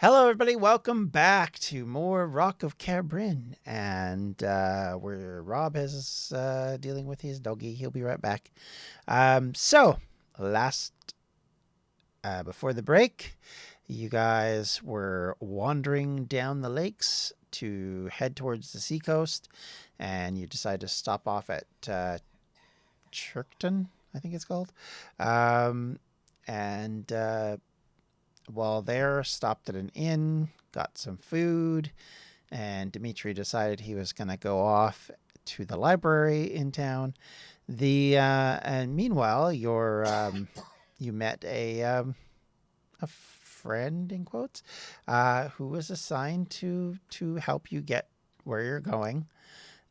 Hello, everybody. Welcome back to more Rock of Cair, Bryn. And where Rob is dealing with his doggy. He'll be right back. Before the break, you guys were wandering down the lakes to head towards the seacoast. And you decided to stop off at Chirkton, I think it's called. While there, stopped at an inn, got some food, and Dimitri decided he was going to go off to the library in town. And meanwhile, you met a friend in quotes who was assigned to help you get where you're going.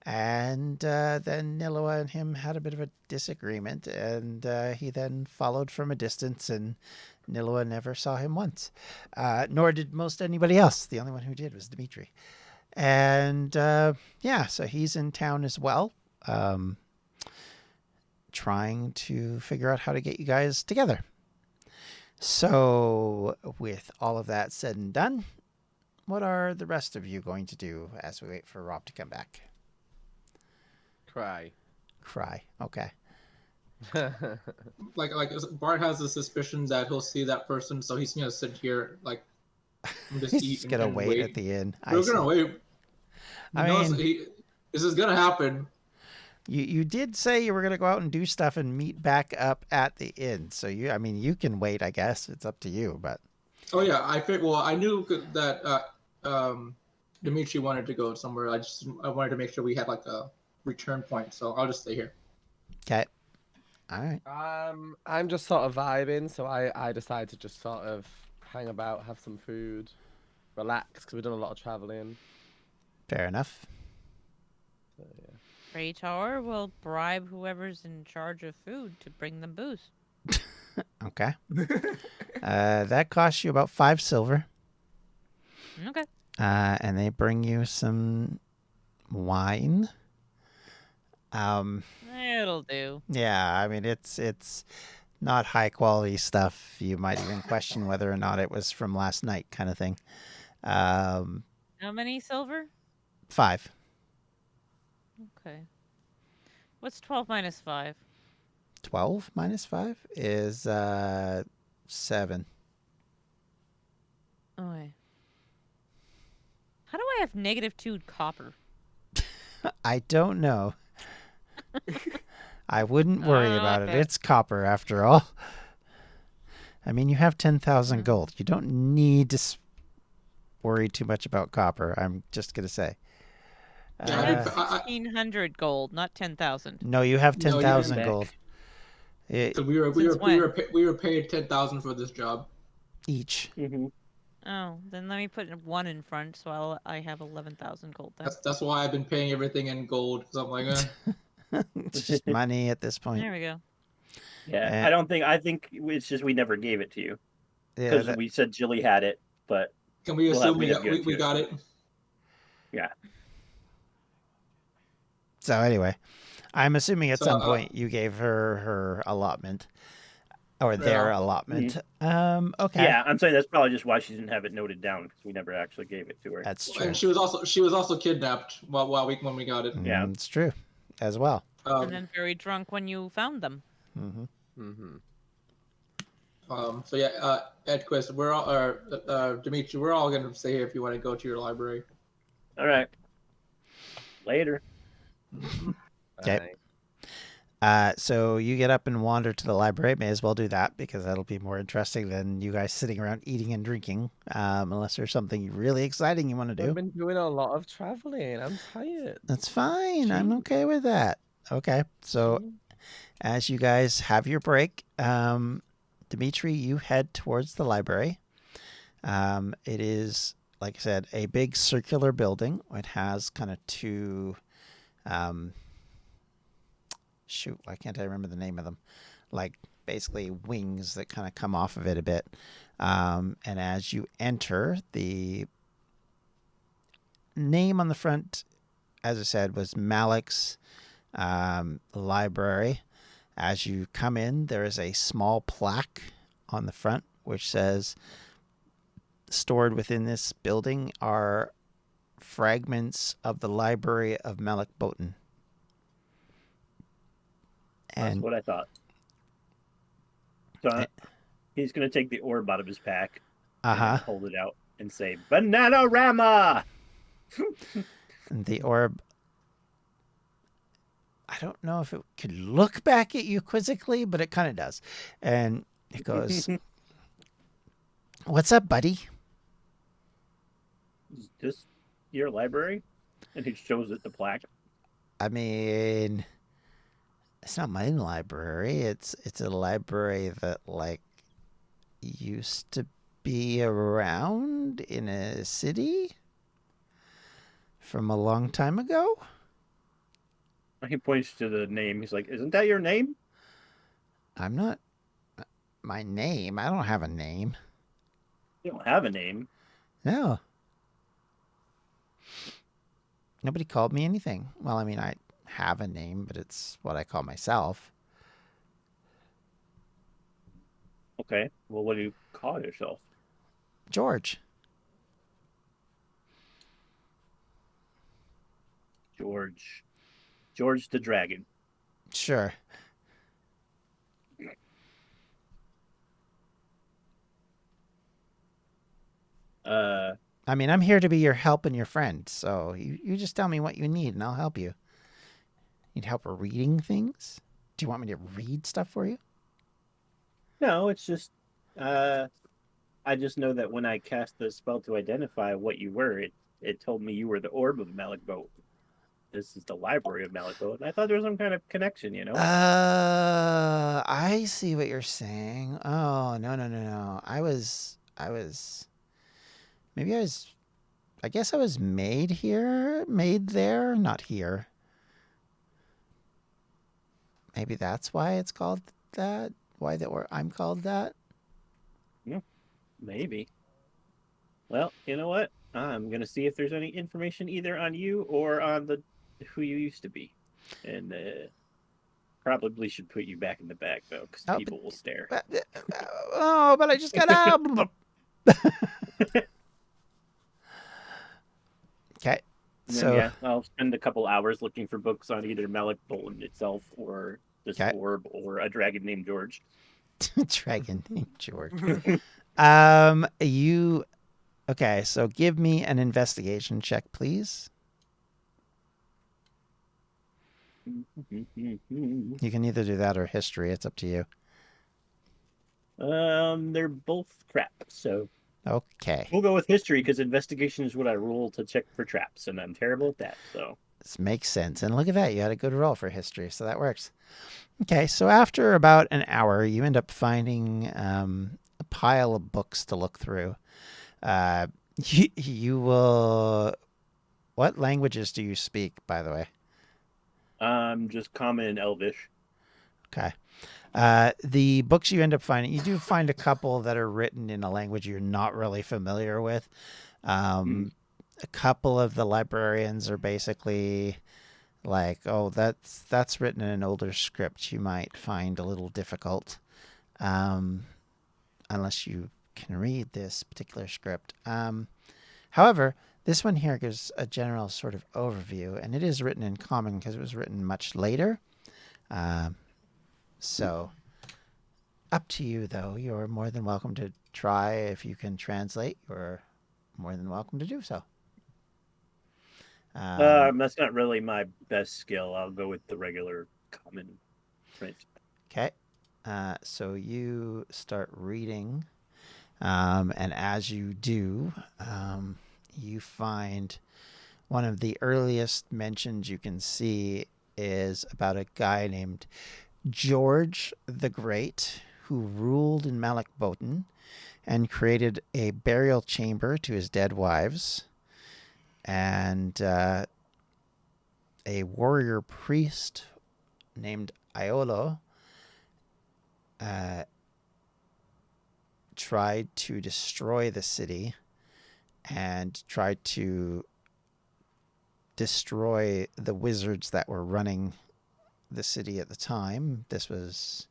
And then Nileua and him had a bit of a disagreement, and he then followed from a distance, and Nileua never saw him once, nor did most anybody else. The only one who did was Dimitri. And so he's in town as well, trying to figure out how to get you guys together. So with all of that said and done, what are the rest of you going to do as we wait for Rob to come back? Cry. Okay. like Bart has a suspicion that he'll see that person, so he's gonna sit here like just he's gonna wait at the inn. We're gonna wait. This is gonna happen. You did say you were gonna go out and do stuff and meet back up at the inn, so you can wait. I guess it's up to you, but. Oh yeah, I knew that Dimitri wanted to go somewhere. I wanted to make sure we had like a return point, so I'll just stay here. Okay. All right. I'm just sort of vibing, so I decided to just sort of hang about, have some food, relax, because we've done a lot of traveling. Fair enough. So, yeah. Praetor will bribe whoever's in charge of food to bring them booze. Okay. That costs you about 5 silver. Okay. And they bring you some wine. It'll do. Yeah, I mean it's not high quality stuff. You might even question whether or not it was from last night, kind of thing. How many silver? 5. Okay. What's 12 minus 5? 12 minus 5 is 7. Okay. How do I have -2 copper? I don't know. I wouldn't worry about it. It's copper after all. I mean, you have 10,000 gold. You don't need to worry too much about copper. I'm just going to say. I have 1,600 gold, not 10,000. No, you have 10,000 gold. So we were paid 10,000 for this job each. Mm-hmm. Oh, then let me put 1 in front, so I have 11,000 gold. Then. That's why I've been paying everything in gold. So I'm like, it's just money at this point. There we go. Yeah, I think it's just we never gave it to you because we said Jilly had it, but can we assume we got it? Yeah. So anyway, I'm assuming at some point you gave her allotment. Or their allotment. Mm-hmm. Okay. Yeah, I'm saying that's probably just why she didn't have it noted down because we never actually gave it to her. That's true. And she was also kidnapped when we got it. Yeah, it's true, as well. And then very drunk when you found them. Mm-hmm. Mm-hmm. So yeah, Edquist, we're all Dimitri, we're all gonna stay here if you want to go to your library. All right. Later. Okay. So you get up and wander to the library. May as well do that because that'll be more interesting than you guys sitting around eating and drinking. Unless there's something really exciting you want to do. I've been doing a lot of traveling. I'm tired. That's fine. I'm okay with that. Okay. So as you guys have your break, Dimitri, you head towards the library. It is, like I said, a big circular building. It has kind of 2... why can't I remember the name of them? Like basically wings that kind of come off of it a bit. And as you enter, the name on the front, as I said, was Malik's Library. As you come in, there is a small plaque on the front which says stored within this building are fragments of the library of Malak Botan. That's what I thought. So he's going to take the orb out of his pack and hold it out and say, Bananarama! And the orb, I don't know if it could look back at you quizzically, but it kind of does. And it goes, "What's up, buddy?" Is this your library? And he shows it the plaque. I mean, it's not my library. It's a library that, like, used to be around in a city from a long time ago. He points to the name. He's like, "Isn't that your name?" I'm not. My name? I don't have a name. You don't have a name. No. Nobody called me anything. Well, I mean, I have a name, but it's what I call myself. Okay. Well, what do you call yourself? George. George the Dragon. Sure. I mean, I'm here to be your help and your friend, so you just tell me what you need and I'll help you. Need help reading things? Do you want me to read stuff for you? No, it's just I just know that when I cast the spell to identify what you were, it told me you were the orb of Malak Boat. This is the library of Malak Boat. And I thought there was some kind of connection, you know? I see what you're saying. Oh, no. I guess I was made there, not here. Maybe that's why it's called that? Or I'm called that? Yeah, maybe. Well, you know what? I'm going to see if there's any information either on you or on who you used to be. And probably should put you back in the bag, though, because people will stare. But I just got out. Okay. So yeah, I'll spend a couple hours looking for books on either Malak Bolton itself or this orb or a dragon named George. Dragon named George. Okay, so give me an investigation check, please. You can either do that or history. It's up to you. They're both crap, so okay. We'll go with history because investigation is what I roll to check for traps, and I'm terrible at that. So this makes sense. And look at that, you had a good roll for history, so that works. Okay, so after about an hour, you end up finding a pile of books to look through. You will. What languages do you speak, by the way? Just Common and Elvish. Okay. The books you end up finding, you do find a couple that are written in a language you're not really familiar with. A couple of the librarians are basically like, oh, that's written in an older script. You might find a little difficult, unless you can read this particular script. However, this one here gives a general sort of overview, and it is written in Common because it was written much later. So, up to you, though. You're more than welcome to try. If you can translate, you're more than welcome to do so. That's not really my best skill. I'll go with the regular Common. Okay. So you start reading, and as you do, you find one of the earliest mentions you can see is about a guy named George the Great, who ruled in Malak Botan and created a burial chamber to his dead wives, and a warrior priest named Iolo tried to destroy the city and tried to destroy the wizards that were running the city at the time. This was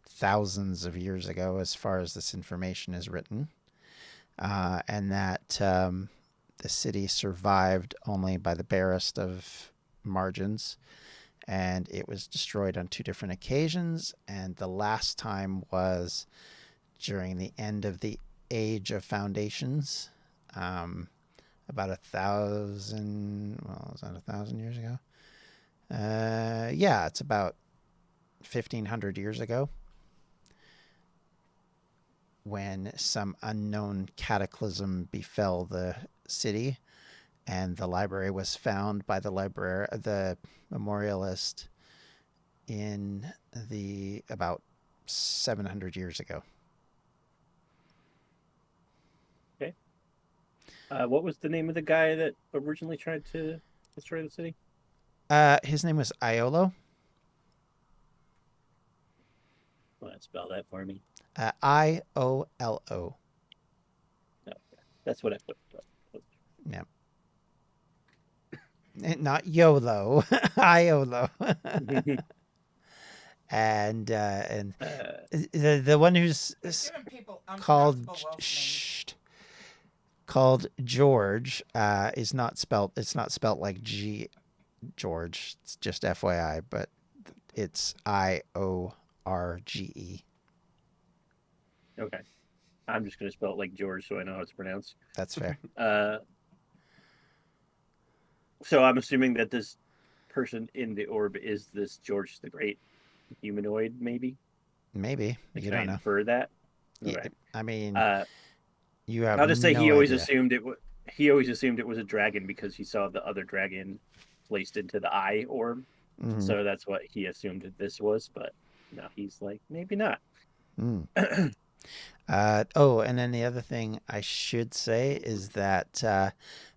thousands of years ago as far as this information is written. and that the city survived only by the barest of margins, and it was destroyed on 2 different occasions, and the last time was during the end of the Age of Foundations, about 1,000, well, is that 1,000 years ago? Yeah, it's about 1,500 years ago, when some unknown cataclysm befell the city, and the library was found by the memorialist in the about 700 years ago. Okay. What was the name of the guy that originally tried to destroy the city? His name was Iolo. Want to spell that for me? Iolo. No, that's what I put. Yeah. Not YOLO. Iolo. And the one who's called called George is not spelled. It's not spelled like George. It's just FYI, but it's IORGE. Okay. I'm just going to spell it like George so I know how it's pronounced. That's fair. So I'm assuming that this person in the orb is this George the Great humanoid, maybe? Maybe. You Can don't I know. infer that? Yeah, Okay. I mean, Uh, you have I'll just say no he always idea. assumed it. He always assumed it was a dragon because he saw the other dragon placed into the eye orb. Mhm. So that's what he assumed that this was. But no, he's like, maybe not. Mm. And then the other thing I should say is that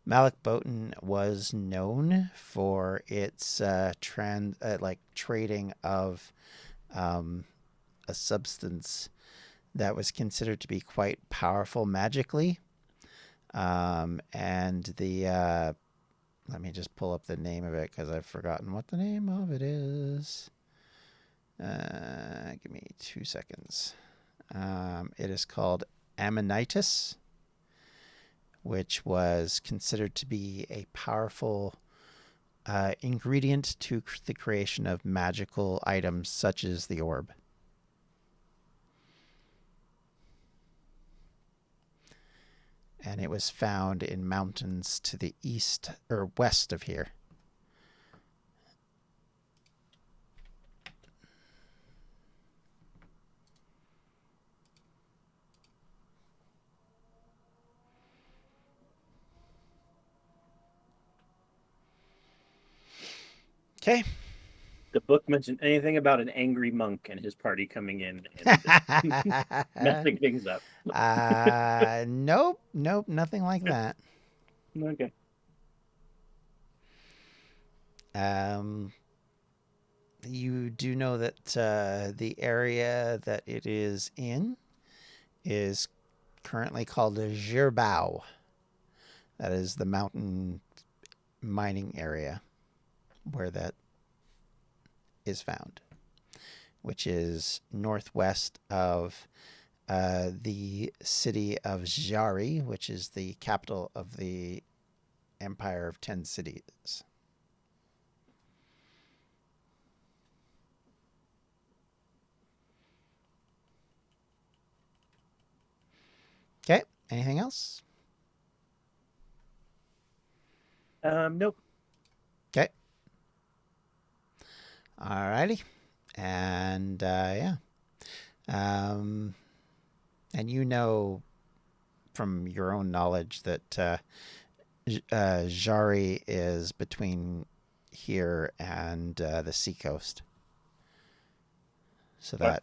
Malik Botan was known for its trading of a substance that was considered to be quite powerful magically. And the let me just pull up the name of it because I've forgotten what the name of it is. Give me 2 seconds. It is called ammonitis, which was considered to be a powerful ingredient to the creation of magical items such as the orb. And it was found in mountains to the east or west of here. Okay. The book mentioned anything about an angry monk and his party coming in and messing things up. Nope, nothing like that. Okay. You do know that the area that it is in is currently called the Girbau. That is the mountain mining area where that is found, which is northwest of the city of Jari, which is the capital of the Empire of 10 Cities. Okay, anything else? Nope. Okay. Alrighty. And yeah. And you know from your own knowledge that Jari is between here and the seacoast. So that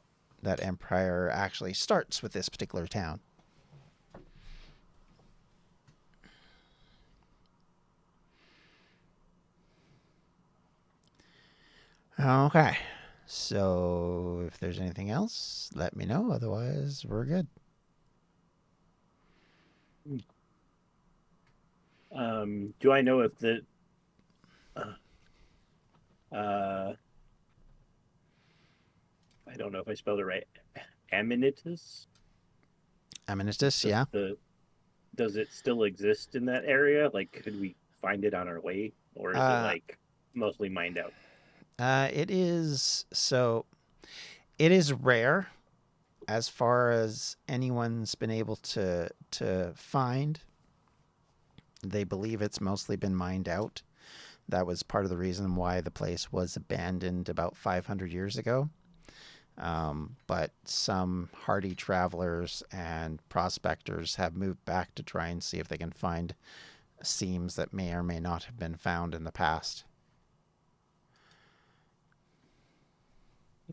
empire actually starts with this particular town. Okay. So if there's anything else, let me know. Otherwise, we're good. Do I know if the I don't know if I spelled it right. Ammonitis? Ammonitis, yeah. does it still exist in that area? Like, could we find it on our way, or is it Uh, like mostly mined out? It is it is rare as far as anyone's been able to find. They believe it's mostly been mined out. That was part of the reason why the place was abandoned about 500 years ago. But some hardy travelers and prospectors have moved back to try and see if they can find seams that may or may not have been found in the past.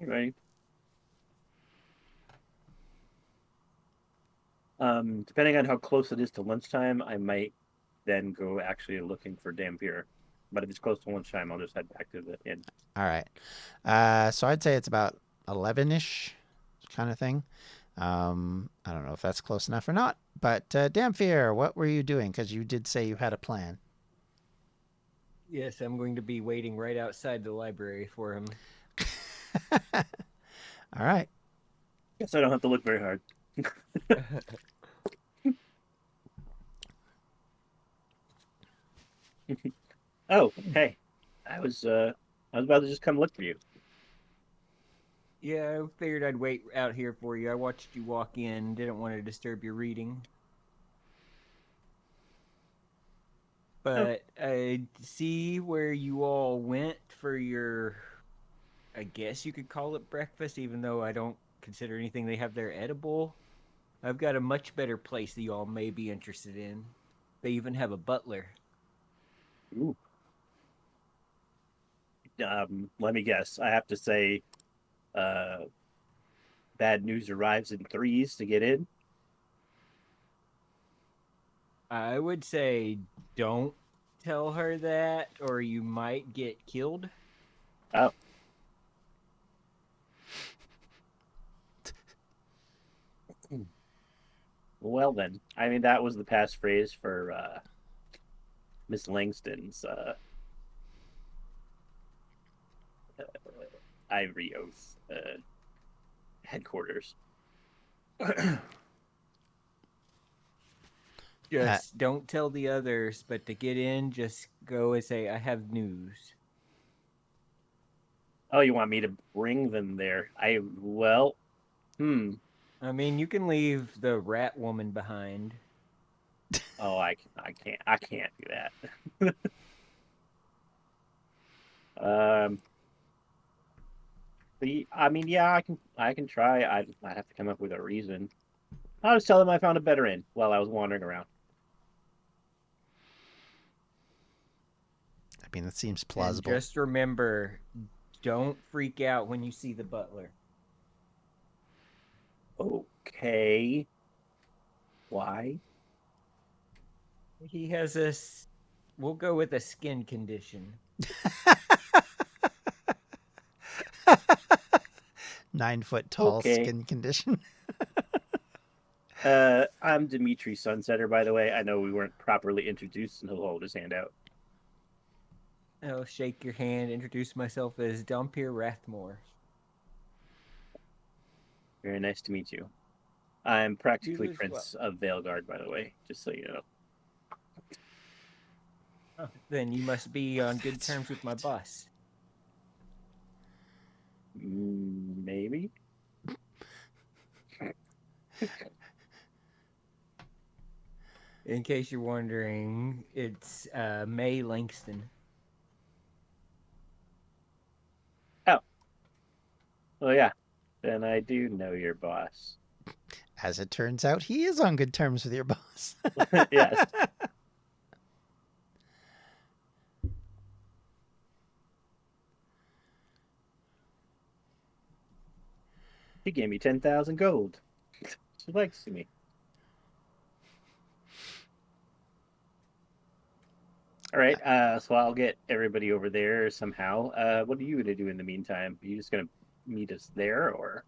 Right. Depending on how close it is to lunchtime, I might then go actually looking for Dhampir. But if it's close to lunchtime, I'll just head back to the inn. All right. So I'd say it's about 11-ish kind of thing. I don't know if that's close enough or not. But Dhampir, what were you doing? Because you did say you had a plan. Yes, I'm going to be waiting right outside the library for him. All right. Guess I don't have to look very hard. Oh, hey. I was about to just come look for you. Yeah, I figured I'd wait out here for you. I watched you walk in, didn't want to disturb your reading. But I see where you all went for your, I guess you could call it breakfast, even though I don't consider anything they have there edible. I've got a much better place that you all may be interested in. They even have a butler. Ooh. Let me guess. I have to say, bad news arrives in threes to get in. I would say don't tell her that, or you might get killed. Oh. Well then, I mean that was the passphrase for Miss Langston's Ivory Oath headquarters. Just don't tell the others, but to get in, just go and say, I have news. Oh, you want me to bring them there? I I mean, you can leave the rat woman behind. Oh, I can't do that. I mean, yeah, I can try. I have to come up with a reason. I'll just tell them I found a better inn while I was wandering around. I mean, that seems And plausible. just remember, don't freak out when you see the butler. Okay. Why? He has a, we'll go with a skin condition. 9-foot tall Okay. skin condition. I'm Dimitri Sunsetter, by the way. I know we weren't properly introduced, and he'll hold his hand out. I'll shake your hand, introduce myself as Dhampir Rathmore. Very nice to meet you. I'm practically You as Prince of Veilguard, by the way, just so you know. Then you must be on good terms with my boss. Maybe. In case you're wondering, it's May Langston. Oh yeah, then I do know your boss. As it turns out, he is on good terms with your boss. Yes. He gave me 10,000 gold. She likes me. All right, so I'll get everybody over there somehow. What are you gonna do in the meantime? Are you just gonna meet us there, or are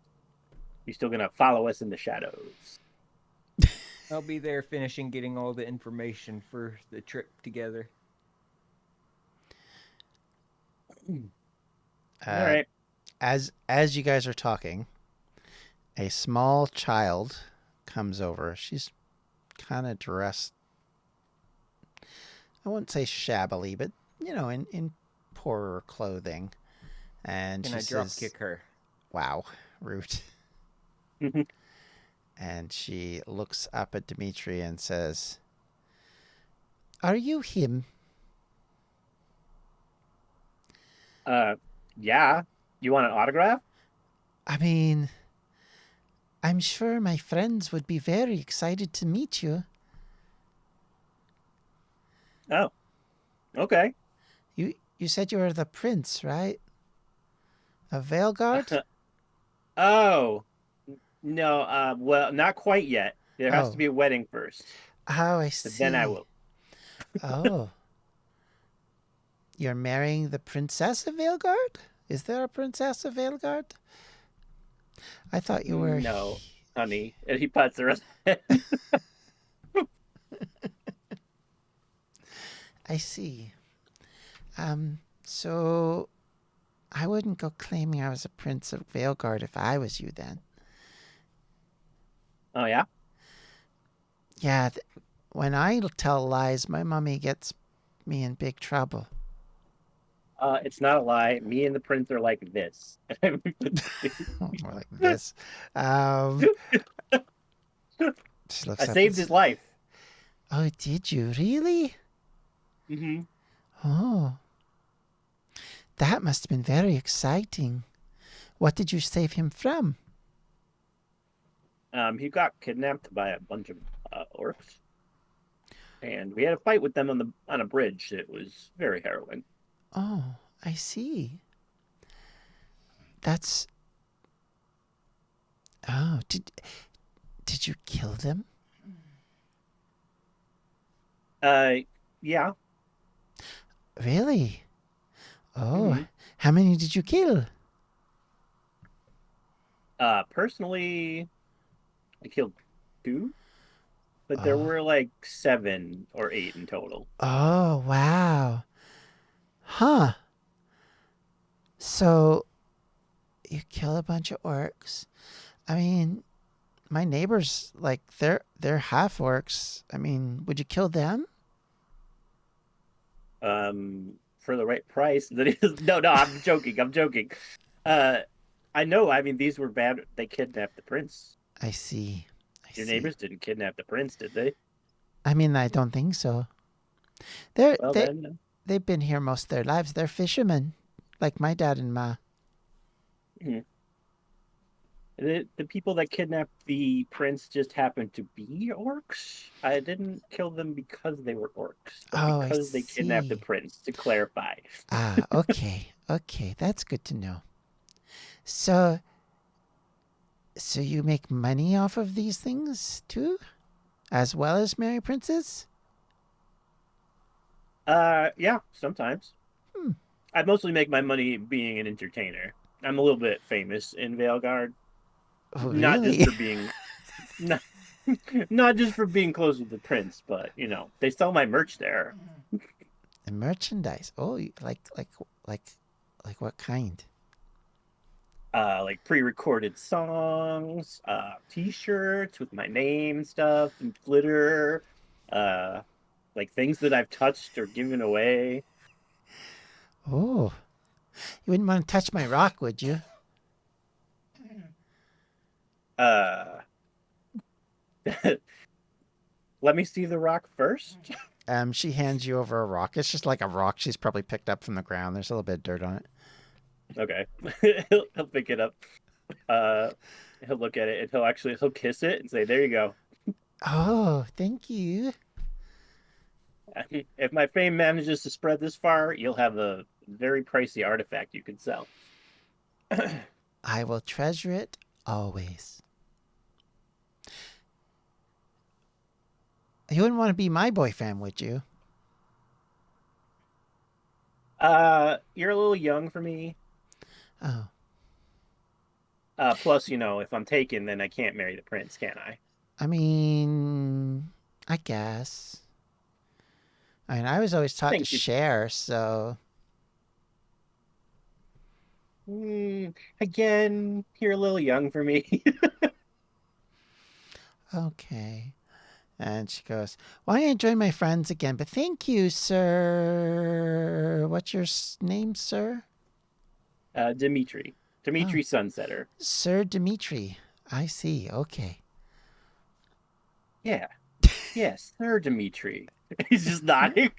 you still gonna follow us in the shadows? I'll be there finishing getting all the information for the trip together. All right. As you guys are talking, a small child comes over. She's kind of dressed, I wouldn't say shabbily, but, in poorer clothing. And Can she I drop says, kick her? wow, rude. And she looks up at Dimitri and says, are you him? Yeah. You want an autograph? I mean, I'm sure my friends would be very excited to meet you. Oh, okay. You said you were the prince, right? Of Veilguard? Oh, no. Well, not quite yet. There has to Oh. be a wedding first. Oh, I But see. then I will. Oh. You're marrying the princess of Veilguard? Is there a princess of Veilguard? I thought you were... No, honey. And he pats her on the head. I see. So I wouldn't go claiming I was a prince of Veilguard if I was you then. Oh, yeah? Yeah, when I tell lies, my mummy gets me in big trouble. It's not a lie. Me and the prince are like this. More like this. She looks I up saved and his life. Oh, did you really? Mm-hmm. Oh. That must have been very exciting. What did you save him from? He got kidnapped by a bunch of orcs, and we had a fight with them on a bridge. It was very harrowing. Oh, I see. That's... Oh, did you kill them? Yeah. Really? Oh, Mhm. How many did you kill? Personally, I killed 2, but there were like 7 or 8 in total. Oh, wow. Huh. So, you kill a bunch of orcs. I mean, my neighbors, like, they're half orcs. I mean, would you kill them? For the right price. That is no, I'm joking. I'm joking. I know. I mean, these were bad. They kidnapped the prince. I see. Your neighbors didn't kidnap the prince, did they? I mean, I don't think so. Well, then. They've been here most of their lives. They're fishermen, like my dad and ma. Mhm. The people that kidnapped the prince just happened to be orcs. I didn't kill them because they were orcs, but Oh, I because they kidnapped the see. prince, to clarify. Ah, okay. Okay, that's good to know. So you make money off of these things too? As well as marry princes? Yeah, sometimes. I mostly make my money being an entertainer. I'm a little bit famous in Veilguard. Oh, Not really? just for being not just for being close with the prince, but they sell my merch there. The merchandise. Oh, like what kind? Like pre-recorded songs, t-shirts with my name and stuff, and glitter, like things that I've touched or given away. Oh. You wouldn't want to touch my rock, would you? Let me see the rock first. She hands you over a rock. It's just like a rock she's probably picked up from the ground. There's a little bit of dirt on it. Okay. He'll pick it up. He'll look at it and he'll kiss it and say, "There you go." Oh, thank you. If my fame manages to spread this far, you'll have a very pricey artifact you can sell. I will treasure it always. You wouldn't want to be my boyfriend, would you? You're a little young for me. Oh. Plus, if I'm taken, then I can't marry the prince, can I? I mean, I guess. I mean, I was always taught to share, so... Again, you're a little young for me. Okay. And she goes, well, I enjoyed my friends again, but thank you, sir. What's your name, sir? Dimitri. Dimitri Sunsetter. Sir Dimitri. I see. Okay. Yeah. Yes, Sir Dimitri. He's just nodding.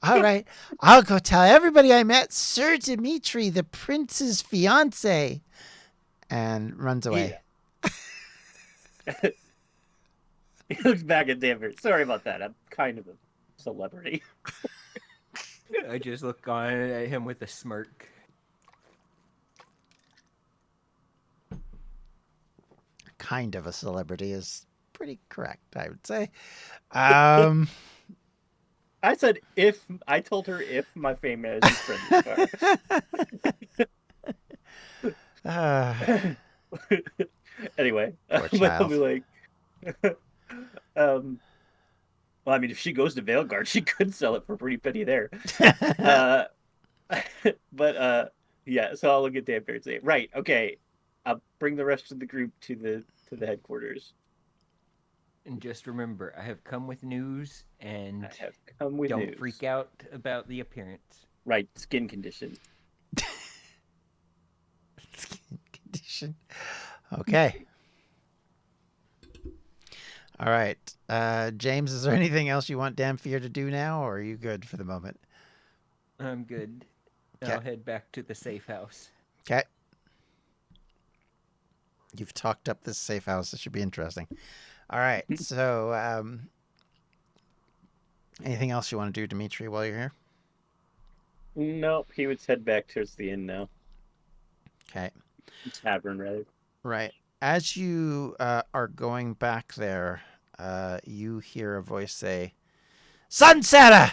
All right. I'll go tell everybody I met Sir Dimitri, the prince's fiance. And runs away. Yeah. He looks back at Dhampir. Sorry about that. I'm kind of a celebrity. I just look on at him with a smirk. Kind of a celebrity is pretty correct, I would say. I said I told her if my fame is friendly. Anyway, Poor but I'll child. be like, well, I mean, if she goes to Veilguard, she could sell it for a pretty penny there. Yeah, so I'll look at Dhampir and say, right, okay, I'll bring the rest of the group to the headquarters. And just remember, I have come with news, and I have come with don't news. freak out about the appearance. Right, skin condition. Skin condition. Okay. All right. James, is there anything else you want Dhampir to do now, or are you good for the moment? I'm good. Okay. I'll head back to the safe house. Okay. You've talked up this safe house. This should be interesting. All right. So, anything else you want to do, Dimitri, while you're here? Nope, he would head back towards the inn now. Okay. Tavern, rather. Right. As you are going back there, you hear a voice say, Sunsetter!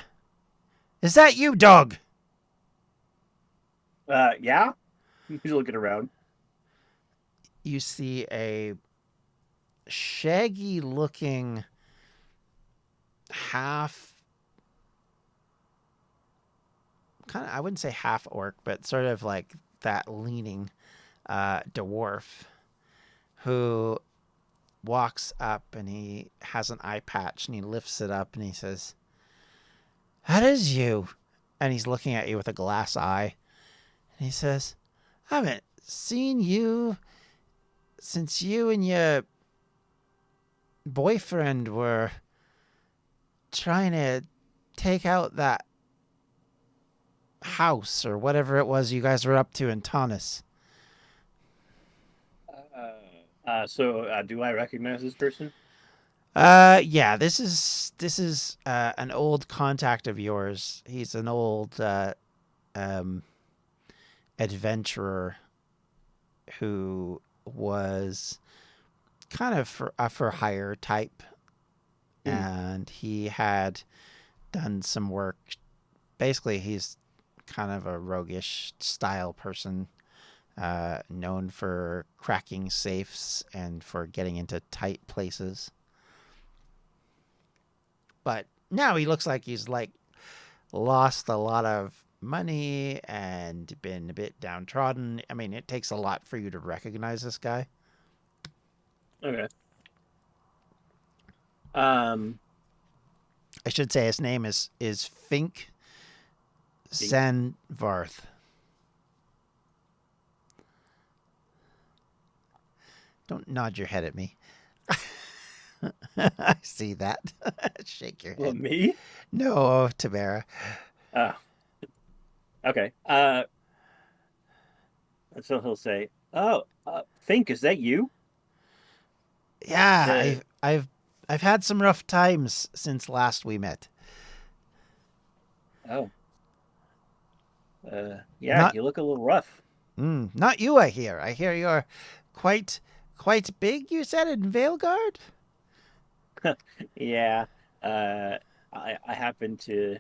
Is that you, dog? Yeah? He's looking around. You see a shaggy-looking I wouldn't say half orc, but sort of like that leaning dwarf who walks up, and he has an eye patch, and he lifts it up and he says, that is you. And he's looking at you with a glass eye, and he says, I haven't seen you since you and your boyfriend were trying to take out that house or whatever it was you guys were up to in Taunus. So do I recognize this person? Yeah, this is an old contact of yours. He's an old adventurer who was kind of for hire type, and he had done some work. Basically, he's kind of a roguish style person, known for cracking safes and for getting into tight places. But now he looks like he's lost a lot of money and been a bit downtrodden. I mean, it takes a lot for you to recognize this guy. Okay. I should say his name is Fink Sanvarth. Don't nod your head at me. I see that. Shake your head. Well, me? No, Tamara. Okay. So he'll say, "Oh, Fink, is that you?" Yeah, I've had some rough times since last we met. Oh. Yeah, you look a little rough. Not you, I hear. I hear you're quite big, you said, in Veilguard? Yeah. I happened to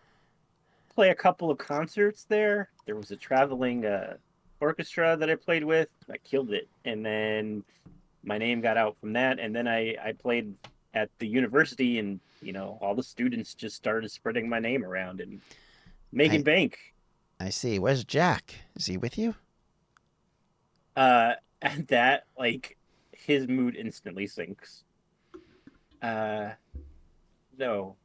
play a couple of concerts there. There was a traveling orchestra that I played with. I killed it. And then my name got out from that. And then I played at the university, and, all the students just started spreading my name around and making bank. I see. Where's Jack? Is he with you? At that, his mood instantly sinks. No.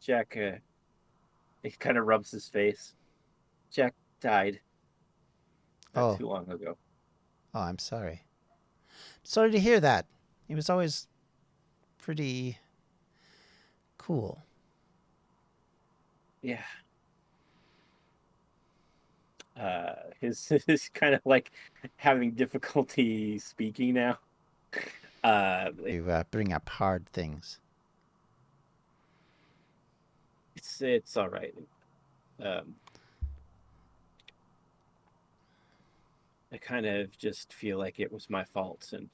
Jack, he kind of rubs his face. Jack died not Oh. too long ago. Oh, I'm sorry. Sorry to hear that. He was always pretty cool. Yeah. His kind of like having difficulty speaking now. You bring up hard things. It's all right. I kind of just feel like it was my fault, and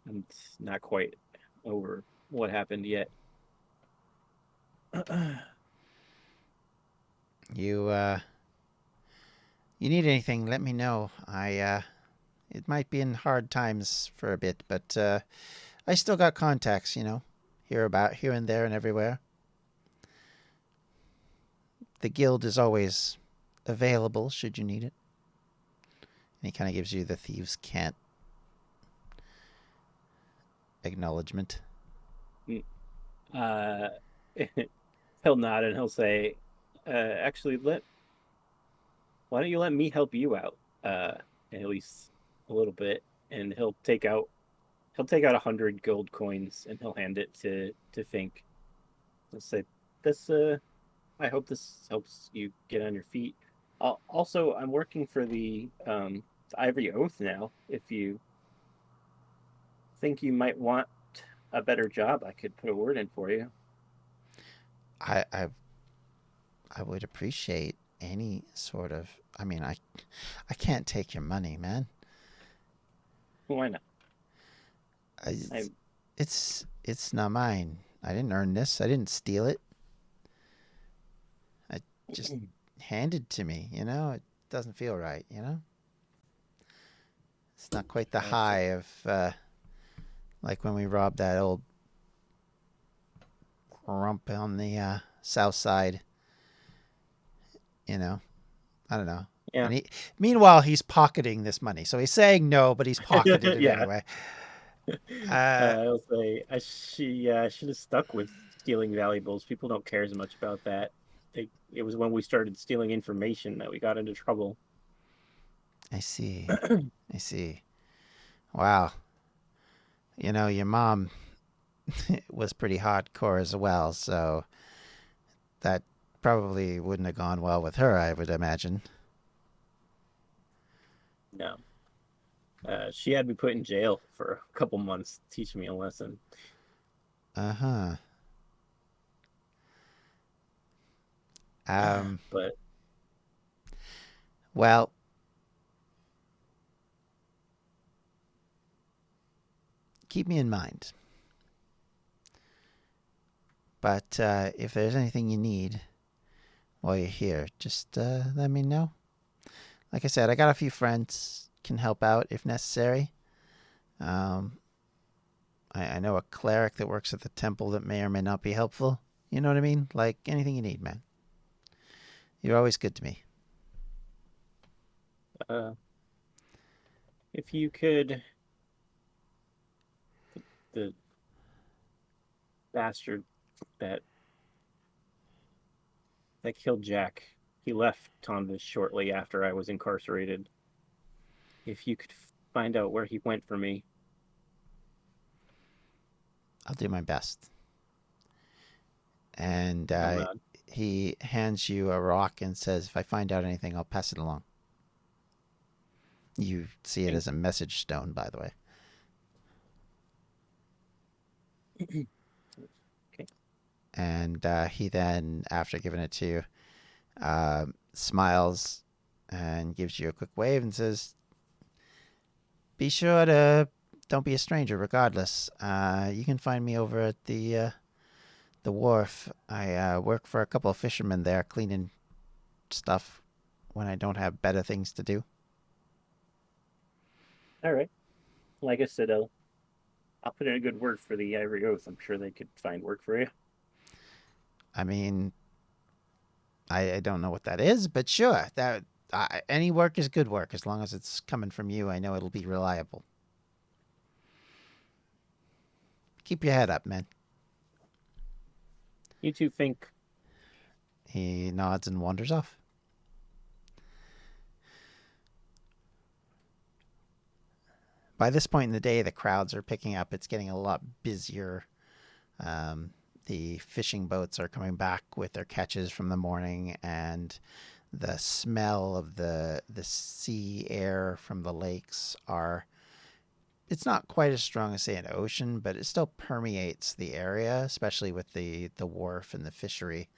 I'm not quite over what happened yet. You need anything, let me know. It might be in hard times for a bit, but I still got contacts, you know, here and there and everywhere. The guild is always available should you need it. And he kind of gives you the thieves' cant acknowledgement. He'll nod and he'll say, actually, why don't you let me help you out, at least a little bit, and he'll take out 100 gold coins and he'll hand it to Fink. He'll say, "This, I hope this helps you get on your feet. Also, I'm working for the Ivory Oath now. If you think you might want a better job, I could put a word in for you." I would appreciate any sort of. I mean, I can't take your money, man. Why not? It's not mine. I didn't earn this. I didn't steal it. I just handed to me. You know, it doesn't feel right. You know, it's not quite the high of like when we robbed that old grump on the south side. You know, I don't know. Yeah. And meanwhile, he's pocketing this money. So he's saying no, but he's pocketed it Yeah. anyway. I'll say she should have stuck with stealing valuables. People don't care as much about that. It was when we started stealing information that we got into trouble. I see. I see. Wow. You know, your mom was pretty hardcore as well, so that probably wouldn't have gone well with her, I would imagine. No. She had me put in jail for a couple months, teaching me a lesson. Uh-huh. But well, keep me in mind. But if there's anything you need while you're here, just let me know. Like I said, I got a few friends can help out if necessary. I know a cleric that works at the temple that may or may not be helpful. You know what I mean? Like anything you need, man. You're always good to me. if you could, the bastard that killed Jack, he left Tonvis shortly after I was incarcerated. If you could find out where he went for me. I'll do my best. And he hands you a rock and says, if I find out anything, I'll pass it along. You see it as a message stone, by the way. Okay. And he then, after giving it to you, smiles and gives you a quick wave and says, be sure to don't be a stranger regardless. You can find me over at the wharf. I work for a couple of fishermen there cleaning stuff when I don't have better things to do. All right. Like I said, I'll put in a good word for the Ivory Oath. I'm sure they could find work for you. I mean, I don't know what that is, but sure. That any work is good work as long as it's coming from you. I know it'll be reliable. keep your head up, man. You two think? He nods and wanders off. By this point in the day, the crowds are picking up. It's getting a lot busier. The fishing boats are coming back with their catches from the morning, and the smell of the sea air from the lakes are... It's not quite as strong as, say, an ocean, but it still permeates the area, especially with the wharf and the fishery.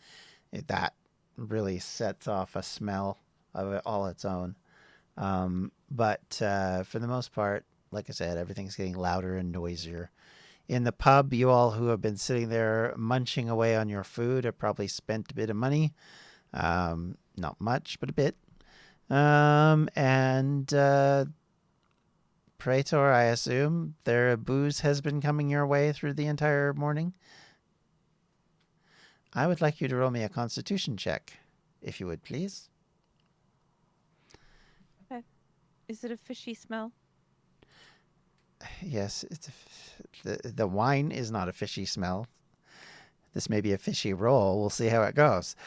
That really sets off a smell of it all its own. But for the most part, like I said, everything's getting louder and noisier. In the pub, you all who have been sitting there munching away on your food have probably spent a bit of money. Not much, but a bit. Praetor, I assume, their booze has been coming your way through the entire morning. I would like you to roll me a constitution check, if you would, please. Okay. Is it a fishy smell? Yes, the wine is not a fishy smell. This may be a fishy roll. We'll see how it goes.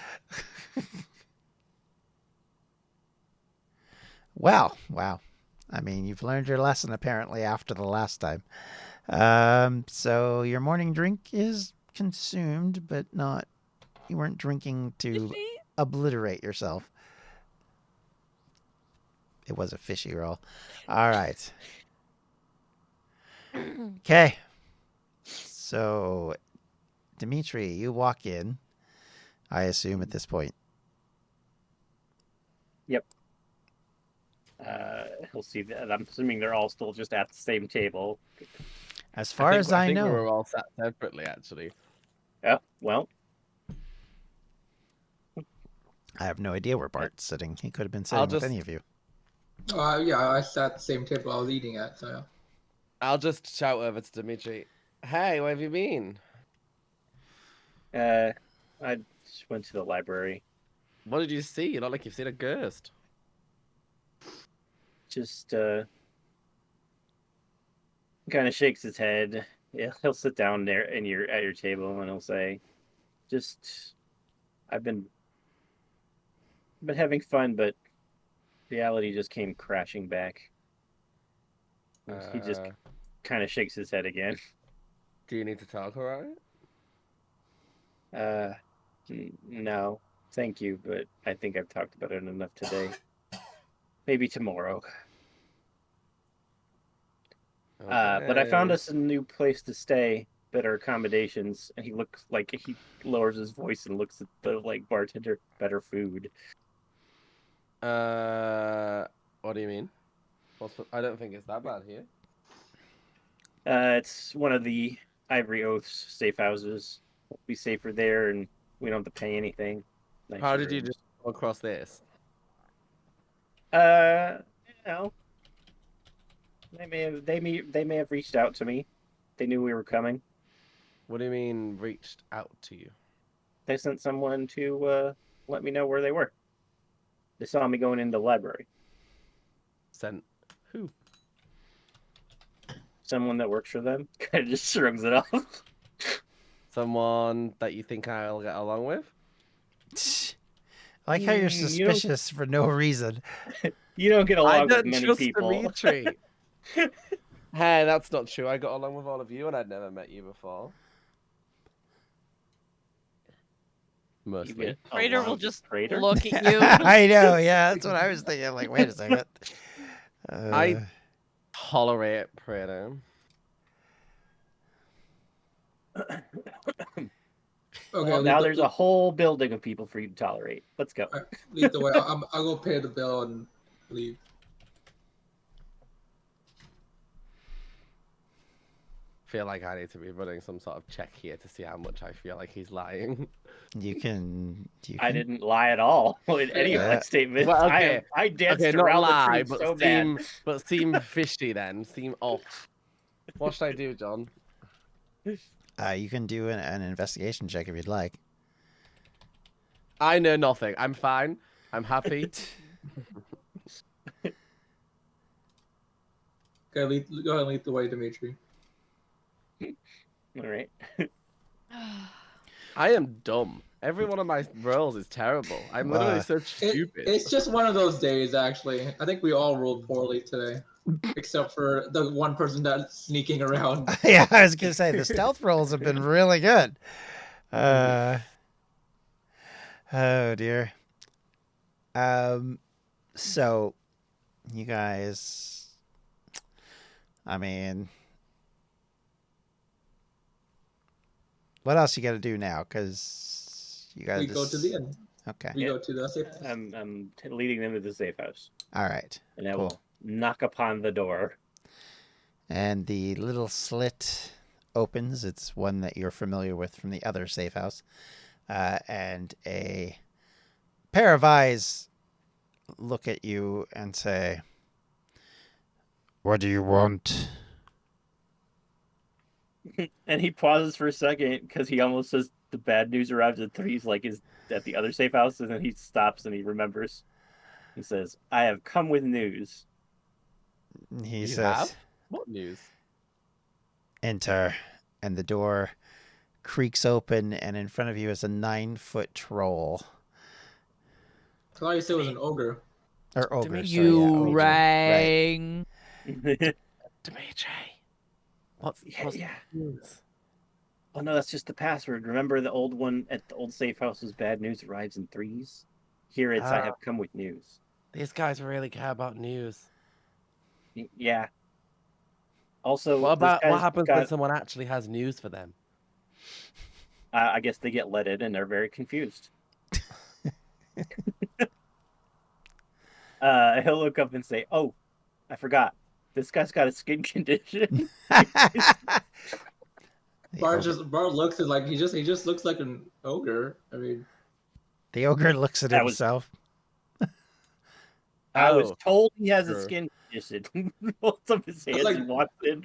Well, wow. I mean, you've learned your lesson apparently after the last time. So your morning drink is consumed, but not... You weren't drinking to Fishy? obliterate yourself. It was a fishy roll. All right. Okay. So, Dimitri, you walk in, I assume, at this point. Yep. He'll see that. I'm assuming they're all still just at the same table. As far as I think know. we were all sat separately, actually. Yeah. Well, I have no idea where Bart's sitting. He could have been sitting with any of you. Yeah, I sat at the same table I was eating at, so yeah. I'll just shout over to Dimitri. Hey, where have you been? I just went to the library. What did you see? You look like you've seen a ghost. Just kind of shakes his head. Yeah, he'll sit down there at your table and he'll say, "Just, I've been having fun, but reality just came crashing back." He just kind of shakes his head again. Do you need to talk about it? No, thank you, but I think I've talked about it enough today. Maybe tomorrow. But I found us a new place to stay, better accommodations, and he looks like he lowers his voice and looks at the bartender. Better food. What do you mean? I don't think it's that bad here. It's one of the Ivory Oath's safe houses. We'll be safer there, and we don't have to pay anything. How did you just come across this? You know, they may have reached out to me. They knew we were coming. What do you mean reached out to you? They sent someone to let me know where they were. They saw me going into the library. Sent who? Someone that works for them. Kind of just shrugs it off. Someone that you think I'll get along with? I like how you're suspicious for no reason. You don't get along with many people. Dimitri. Hey, that's not true. I got along with all of you, and I'd never met you before. Mostly. Praetor will just Praetor? look at you. I know, yeah, that's what I was thinking. I'm like, wait a second. I tolerate Praetor. Okay, Well, now there's a whole building of people for you to tolerate. Let's go. Lead the way. I'll go pay the bill and leave. Feel like I need to be running some sort of check here to see how much I feel like he's lying. You can. I didn't lie at all in any of my statements. Well, okay. I danced Okay, not around lie, the truth but so bad. seem fishy then. Seem off. What should I do, John? You can do an investigation check if you'd like. I know nothing. I'm fine. I'm happy. Okay, go ahead and lead the way, Dimitri. All right. I am dumb. Every one of my rolls is terrible. I'm literally so stupid. It's just one of those days, actually. I think we all rolled poorly today, except for the one person that's sneaking around. Yeah, I was gonna say the stealth rolls have been really good. Oh dear. So you guys, I mean, what else you got to do now? Because you guys We go to the end. Okay. We go to the safe house. I'm leading them to the safe house, All right. and I Cool. will knock upon the door. And the little slit opens. It's one that you're familiar with from the other safe house. And a pair of eyes look at you and say, "What do you want?" And he pauses for a second because he almost says the bad news arrives at 3's like is at the other safe house, and then he stops and he remembers. He says, "I have come with news." He You says, have? What news? "Enter." And the door creaks open, and in front of you is a 9-foot troll. I thought you said it was an ogre. Or ogre. Dimitri, sorry, yeah, You ogre. Right. rang. Dimitri. What's yeah. news? Oh no, that's just the password. Remember the old one at the old safe house was bad news arrives in 3's? Here it's I have come with news. These guys really care about news. Yeah. Also, What this guy's happens when got- someone actually has news for them? I guess they get let in and they're very confused. He'll look up and say, "Oh, I forgot. This guy's got a skin condition." Bart looks like he just looks like an ogre. I mean, The ogre looks at That was- himself. I was Oh, told he has a sure. skin condition. Holds up his hands like- and walks in.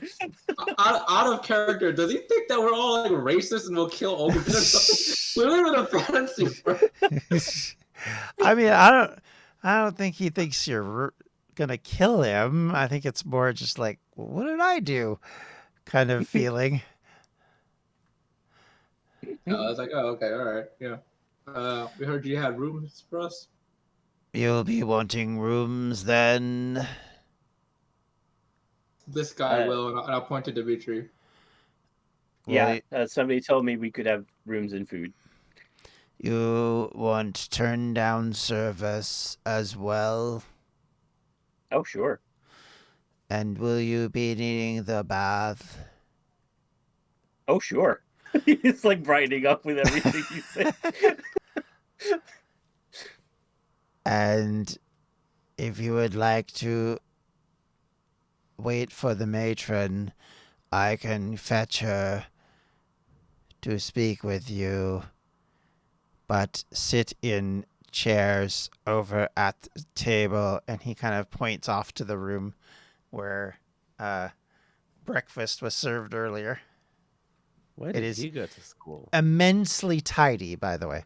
out of character, does he think that we're all like racist and will kill ogres or something? We live in a fantasy world. I mean, I don't think he thinks you're gonna kill him. I think it's more just like, what did I do? Kind of feeling. I was like, oh, okay, all right, yeah. We heard you had rooms for us. You'll be wanting rooms then. This guy will, and I'll point to Dimitri. Yeah, somebody told me we could have rooms and food. You want turn down service as well? Oh, sure. And will you be needing the bath? Oh, sure. He's like brightening up with everything you say. And if you would like to wait for the matron, I can fetch her to speak with you. But sit in chairs over at the table. And he kind of points off to the room where breakfast was served earlier. Where did he go to school? Immensely tidy, by the way.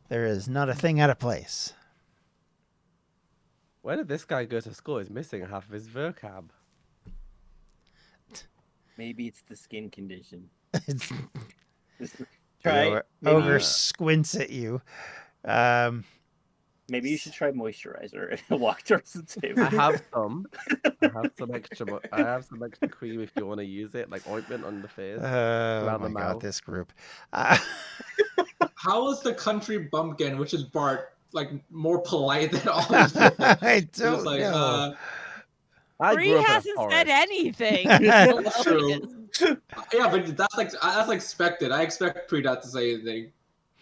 There is not a thing out of place. Where did this guy go to school? He's missing half of his vocab. Maybe it's the skin condition. It's, Try. ogre squints at you. Maybe you should try moisturizer and walk towards the table. I have some. I have some extra cream if you want to use it, like ointment on the face. Oh around my the god, mouth. this group. How is the country bumpkin, which is Bart, like more polite than all of them? I don't It's like, know. I Bree grew up in a hasn't said forest. anything. That's true. Yeah, but that's expected. I expect Pree not to say anything.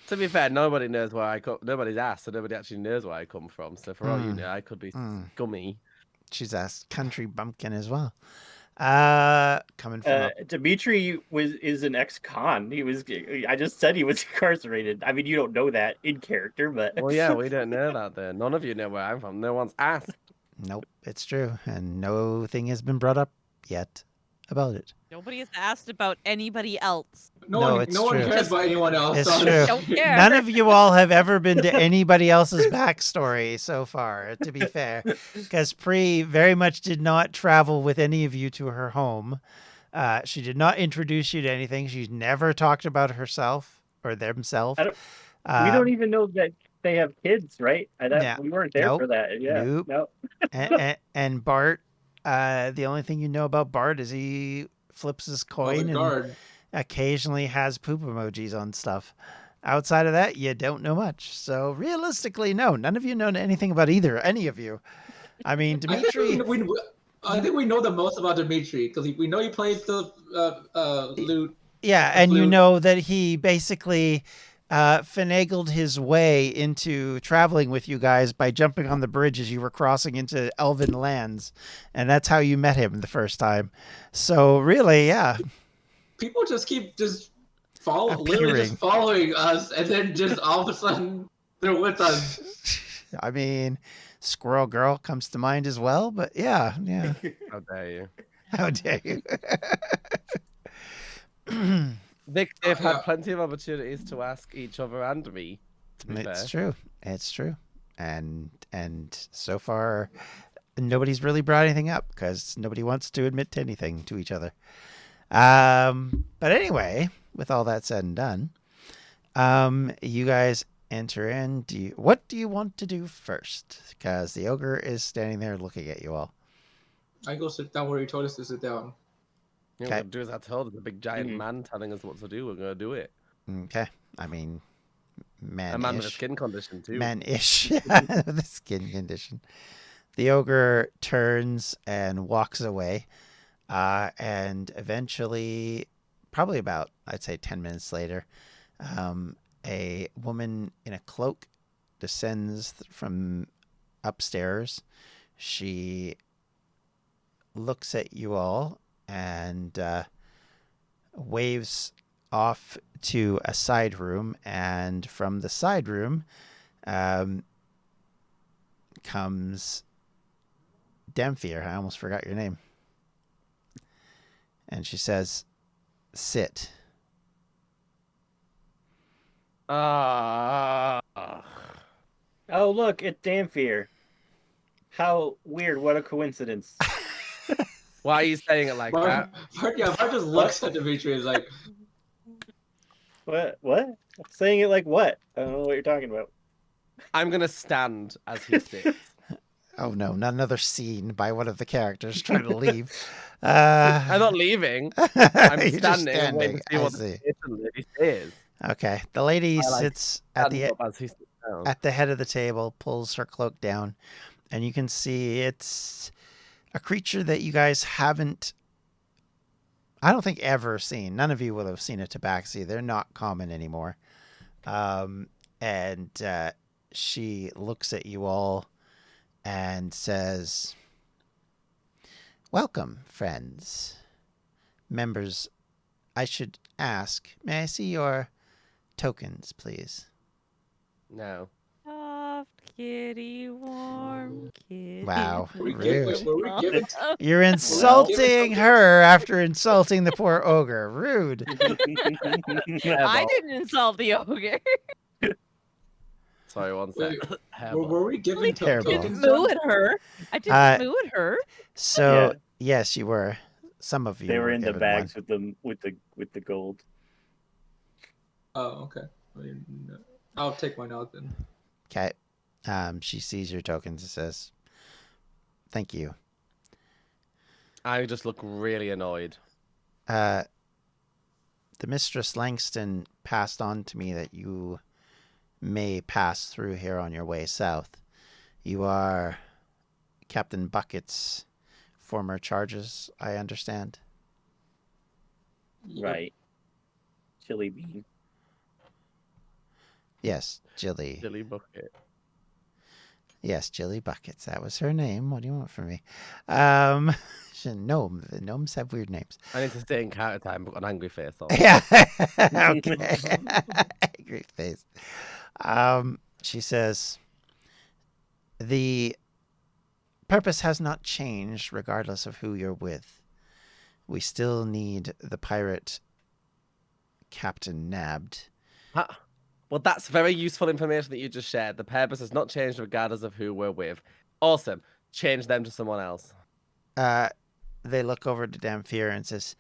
To be fair, nobody knows where I come. Nobody's asked, so nobody actually knows where I come from. So for all you know, I could be scummy. She's a country bumpkin as well. Coming from Dimitri is an ex-con. I just said he was incarcerated. I mean, you don't know that in character, but Well, yeah, we don't know that. Then none of you know where I'm from. No one's asked. Nope, it's true, and no thing has been brought up yet about it. Nobody has asked about anybody else. No it's one true. cares about anyone else. It's honestly. true. Don't care. None of you all have ever been to anybody else's backstory so far, to be fair, because Pree very much did not travel with any of you to her home. She did not introduce you to anything. She's never talked about herself or themselves. I don't- we don't even know that they have kids, right? Yeah. We weren't there Nope. for that. Yeah. Nope. No. and Bart, the only thing you know about Bart is he flips his Oh, coin the and guard. occasionally has poop emojis on stuff. Outside of that, you don't know much. So realistically, no, none of you know anything about any of you. I mean, Dimitri. I think we know the most about Dimitri because we know he plays the lute. Yeah, the and you flute. know that he basically finagled his way into traveling with you guys by jumping on the bridge as you were crossing into Elven lands, and that's how you met him the first time. So really, yeah, People just keep literally Appearing. just following us, and then just all of a sudden they're with us. I mean, Squirrel Girl comes to mind as well, but yeah. How dare you? How dare you? They've had Yeah. plenty of opportunities to ask each other and me. To be fair. It's true, and so far, nobody's really brought anything up because nobody wants to admit to anything to each other. But anyway, with all that said and done, you guys enter in. What do you want to do first? Because the ogre is standing there looking at you all. I go sit down where he told us to sit down. You know, Okay. we're gonna do as I told. The big giant Mhm. man telling us what to do. We're gonna do it. Okay, I mean, man-ish. A man with a skin condition too. Man-ish with a skin condition. The ogre turns and walks away, and eventually, probably about, I'd say 10 minutes later, a woman in a cloak descends from upstairs. She looks at you all and waves off to a side room, and from the side room comes Dhampir. I almost forgot your name. And she says, "Sit." Ah. Oh, look, it's Dhampir. How weird. What a coincidence. Why are you saying it like that? Bart just looks at Dimitri and is like, What? Saying it like what? I don't know what you're talking about. I'm gonna stand as he sits. Oh no, not another scene by one of the characters trying to leave. I'm not leaving. I'm You're just standing and waiting to see I what see. the lady says. Okay, the lady I like sits at Stand the up as he sits down. at the head of the table, pulls her cloak down, and you can see it's a creature that you guys haven't, I don't think, ever seen. None of you will have seen a tabaxi. They're not common anymore. And she looks at you all and says, "Welcome, friends. Members, I should ask, may I see your tokens, please?" No. Soft kitty, warm kitty. Wow, were we rude. given You're insulting her after insulting the poor ogre. Rude. I didn't insult the ogre. Sorry, one sec. Wait, were we given Hairball. I tokens? didn't moo at her. I didn't moo at her. So, Yeah. yes, you were. Some of you They were in the given bags one. with the gold. Oh, okay. I'll take mine out then. Okay. She sees your tokens and says, "Thank you." I just look really annoyed. The Mistress Langston passed on to me that you may pass through here on your way south. You are Captain Bucket's former charges, I understand. Right. Chili bean. Yes, Jilly. Silly bucket. Yes, Jilly Buckets. That was her name. What do you want from me? She's a gnome. The gnomes have weird names. I need to stay in character time, but got an angry face on. Yeah. Okay. Angry face. She says, "The purpose has not changed regardless of who you're with. We still need the pirate Captain nabbed." Huh. Well, that's very useful information that you just shared. The purpose has not changed regardless of who we're with. Awesome. Change them to someone else. They look over to Dhampir and says,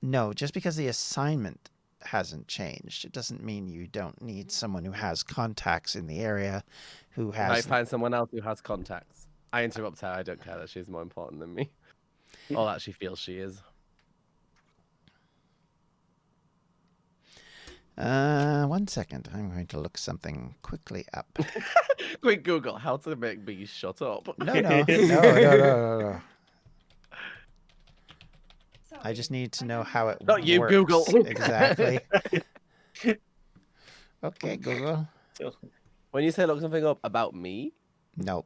No, just because the assignment hasn't changed, it doesn't mean you don't need someone who has contacts in the area, who If I has. find someone else who has contacts. I interrupt her. I don't care that she's more important than me. Or that she feels she is. 1 second. I'm going to look something quickly up. Quick Google, how to make me shut up. No. I just need to know how it Not you, works. Google. Exactly. Okay, Google. When you say look something up about me, Nope.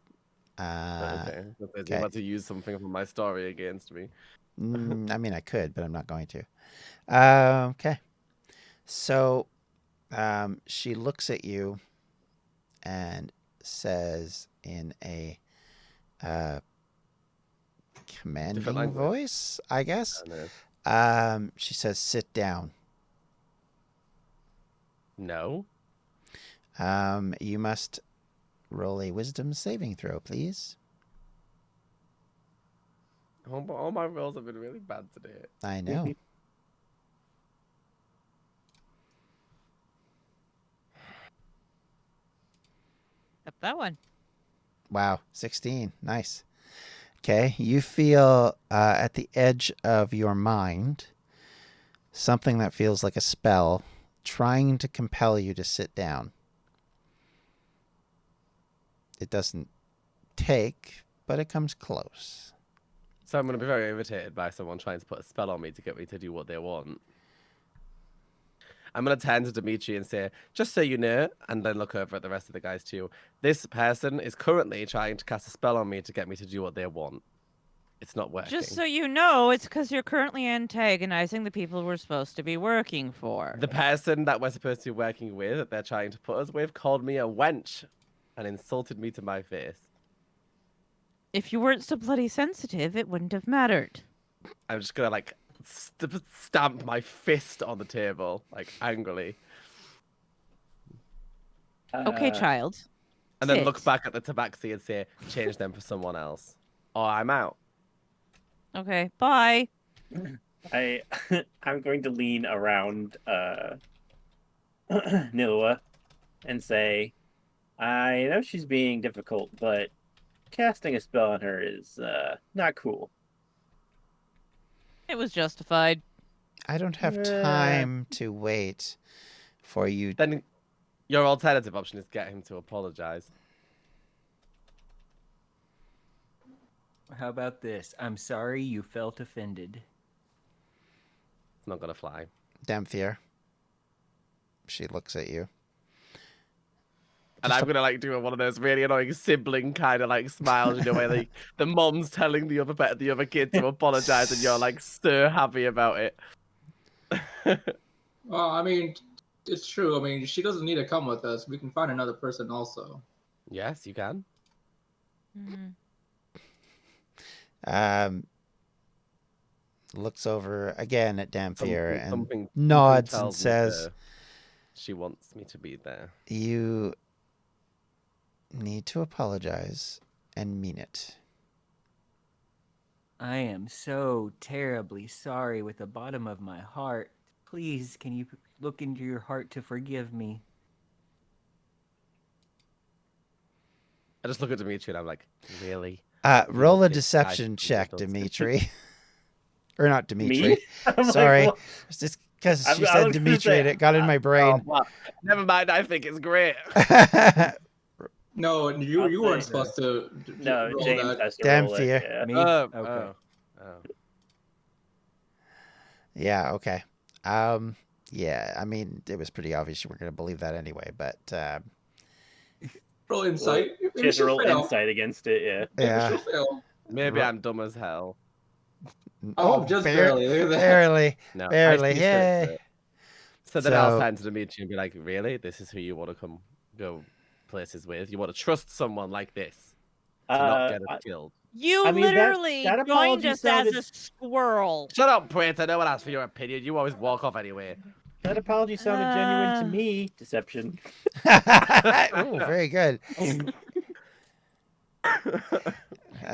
okay. You're about to use something from my story against me. I mean, I could, but I'm not going to. Okay. So she looks at you and says in a commanding voice, I guess. She says, sit down. No. You must roll a wisdom saving throw, please. All my rolls have been really bad today. I know. Up that one. Wow, 16. Nice. Okay, you feel at the edge of your mind something that feels like a spell trying to compel you to sit down. It doesn't take, but it comes close. So I'm going to be very irritated by someone trying to put a spell on me to get me to do what they want. I'm going to turn to Dimitri and say, just so you know, and then look over at the rest of the guys too, this person is currently trying to cast a spell on me to get me to do what they want. It's not working. Just so you know, it's because you're currently antagonizing the people we're supposed to be working for. The person that we're supposed to be working with, that they're trying to put us with, called me a wench and insulted me to my face. If you weren't so bloody sensitive, it wouldn't have mattered. I'm just going to, like, stamp my fist on the table, like, angrily. Okay, child. And then Sit. look back at the tabaxi and say, change them for someone else. Or I'm out. Okay, bye. I'm going to lean around Nileua and say, I know she's being difficult, but casting a spell on her is not cool. It was justified. I don't have time to wait for you. Then your alternative option is get him to apologize. How about this? I'm sorry you felt offended. It's not going to fly. Dhampir. She looks at you. And I'm going to, like, do one of those really annoying sibling kind of, like, smiles, you know, where like, the mom's telling the other kid to apologize and you're, like, so happy about it. Well, I mean, it's true. I mean, she doesn't need to come with us. We can find another person also. Yes, you can. Looks over again at Dhampir and Something nods and tells me says, she wants me to be there. you need to apologize and mean it. I am so terribly sorry with the bottom of my heart. Please, can you look into your heart to forgive me? I just look at Dimitri and I'm like, really? Roll a Okay, deception I- check, don't- Dimitri. Or not Dimitri. Me? I'm like, Sorry. what? It's just because I she was said gonna Dimitri say, and it got in my Oh, brain. well, never mind, I think it's great. No, I'll you weren't say supposed to. No, roll James that. has to Damn roll fear. it. Yeah. Me? Oh, Okay. oh. Yeah, okay. Yeah, I mean, it was pretty obvious you weren't going to believe that anyway, but Roll insight. She Maybe has to she'll roll fail. insight against it, yeah. Maybe yeah. she'll fail. Maybe I'm dumb as hell. Oh, just barely. Look at that. Barely. No, Barely, I see yay. straight through it. So then I'll So- stand to Dimitri and be like, really? This is who you want to go places with? You want to trust someone like this to not get us killed? You I mean, that- literally that joined apology us sounded- as a squirrel. Shut up, Bryn. I no one asked for your opinion. You always walk off anyway. That apology sounded genuine to me. Deception. Oh, very good.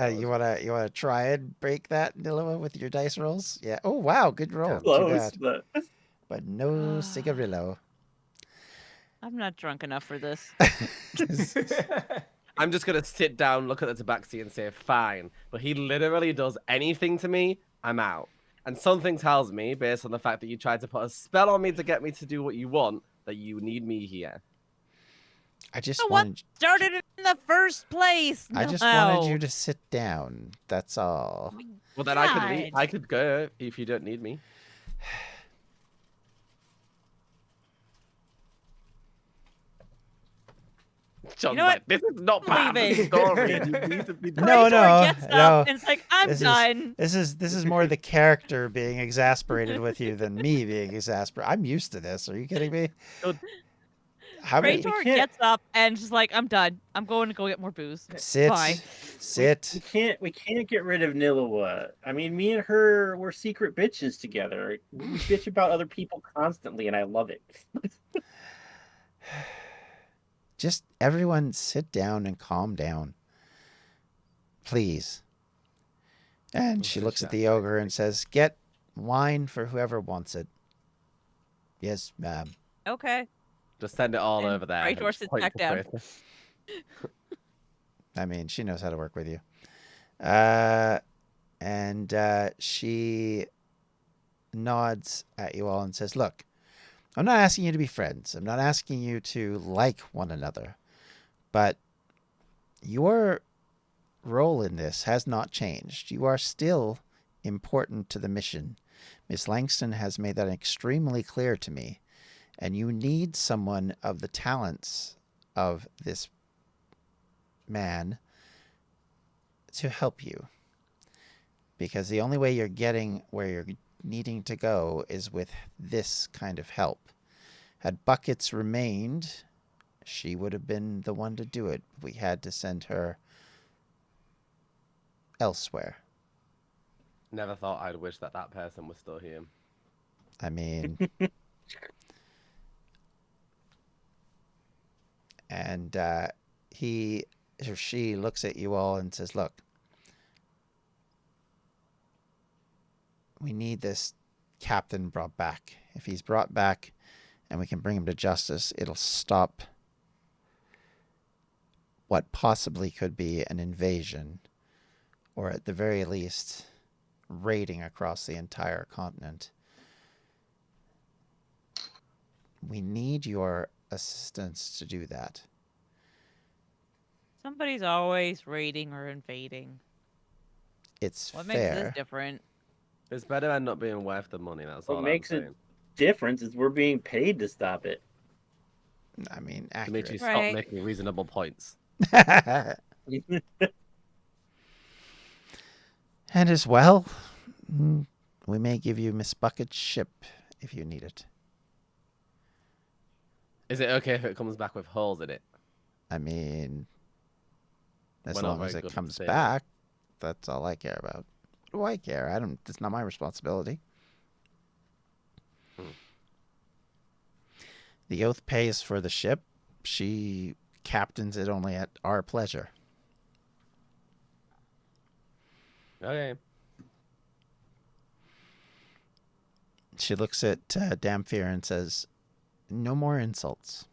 You wanna try and break that, Nileua, with your dice rolls? Yeah. Oh wow, good roll. Too Close, bad. but But no cigarillo. I'm not drunk enough for this. I'm just gonna sit down, look at the tabaxi, and say fine. But he literally does anything to me, I'm out. And something tells me, based on the fact that you tried to put a spell on me to get me to do what you want, that you need me here. I just So what wanted. started it in the first place? I just No. wanted you to sit down. That's all. Well, then I could leave. God. I could go if you don't need me. John's know what? like, this is not part of the Leaving. story. You need to be done. No, Praetor gets no. up and it's like, I'm This done. This is more the character being exasperated with you than me being exasperated. I'm used to this. Are you kidding me? Good. How many? Praetor can't- gets up and just like, I'm done. I'm going to go get more booze. Sit. Bye. Sit. we can't get rid of Nileua. I mean, me and her were secret bitches together. We bitch about other people constantly, and I love it. Just everyone sit down and calm down. Please. And she looks at the ogre and says, "Get wine for whoever wants it." Yes, ma'am. Okay. Just send it all And over there. Praetor and sits point back to down. Praetor. I mean, she knows how to work with you. And she nods at you all and says, "Look, I'm not asking you to be friends. I'm not asking you to like one another. But your role in this has not changed. You are still important to the mission. Miss Langston has made that extremely clear to me. And you need someone of the talents of this man to help you. Because the only way you're getting where you're needing to go is with this kind of help. Had Buckets remained, she would have been the one to do it. We had to send her elsewhere. Never thought I'd wish that that person was still here. I mean... and he or she looks at you all and says, "Look, we need this captain brought back. If he's brought back and we can bring him to justice, it'll stop what possibly could be an invasion, or at the very least, raiding across the entire continent. We need your assistance to do that." Somebody's always raiding or invading. It's What makes fair. this different? It's better than not being worth the money. That's all What I'm makes it saying. difference is we're being paid to stop it. I mean, Dimitri, accurate. stop Right. making reasonable points. And as well, we may give you Miss Bucket's ship if you need it. Is it okay if it comes back with holes in it? I mean, as We're not long as very it good at comes saying back, that's all I care about. What do I care? It's not my responsibility. The oath pays for the ship. She captains it only at our pleasure. Okay. She looks at Dhampir and says, "No more insults."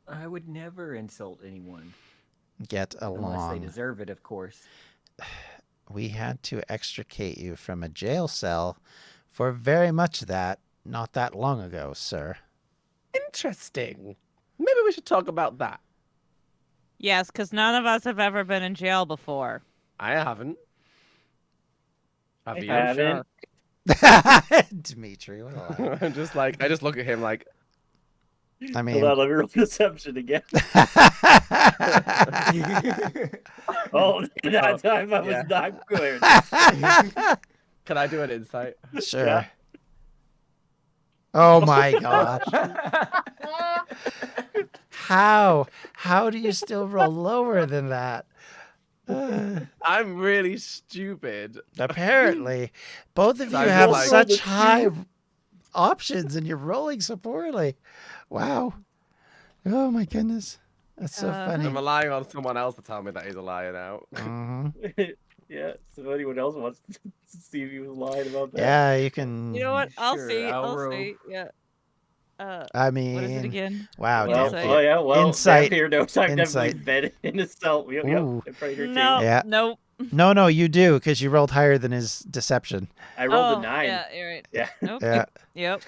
I would never insult anyone. Get Unless they along. deserve it, of course. We had to extricate you from a jail cell for very much that not that long ago, sir. Interesting. Maybe we should talk about that. Yes, because none of us have ever been in jail before. I haven't. Have I you? haven't. Dimitri, what a lie. I'm just like, I just look at him like, I mean, Hold on, let me roll deception again. Oh, that time I was Yeah. not good. can I do an insight? sure. Yeah. Oh my gosh. How do you still roll lower than that? I'm really stupid. Apparently, both of you I'm have like- such high options and you're rolling so poorly. Wow. Oh my goodness. That's so Uh, funny. I'm relying on someone else to tell me that he's a liar now. Mhm. Yeah. So if anyone else wants to see if he was lying about that. Yeah, you can. You know what? I'll Sure, see. I'll I'll roll. see. Yeah. I What is it mean, again? wow, Well, Dhampir. oh yeah, well, Insight. Dhampir knows I've definitely Insight. been in assault. Yep, Ooh. I'm pretty sure too. No. Yeah. Nope. No, you do because you rolled higher than his deception. I rolled a Oh, 9. yeah, you're right. Yeah. Nope. Yeah. Yep.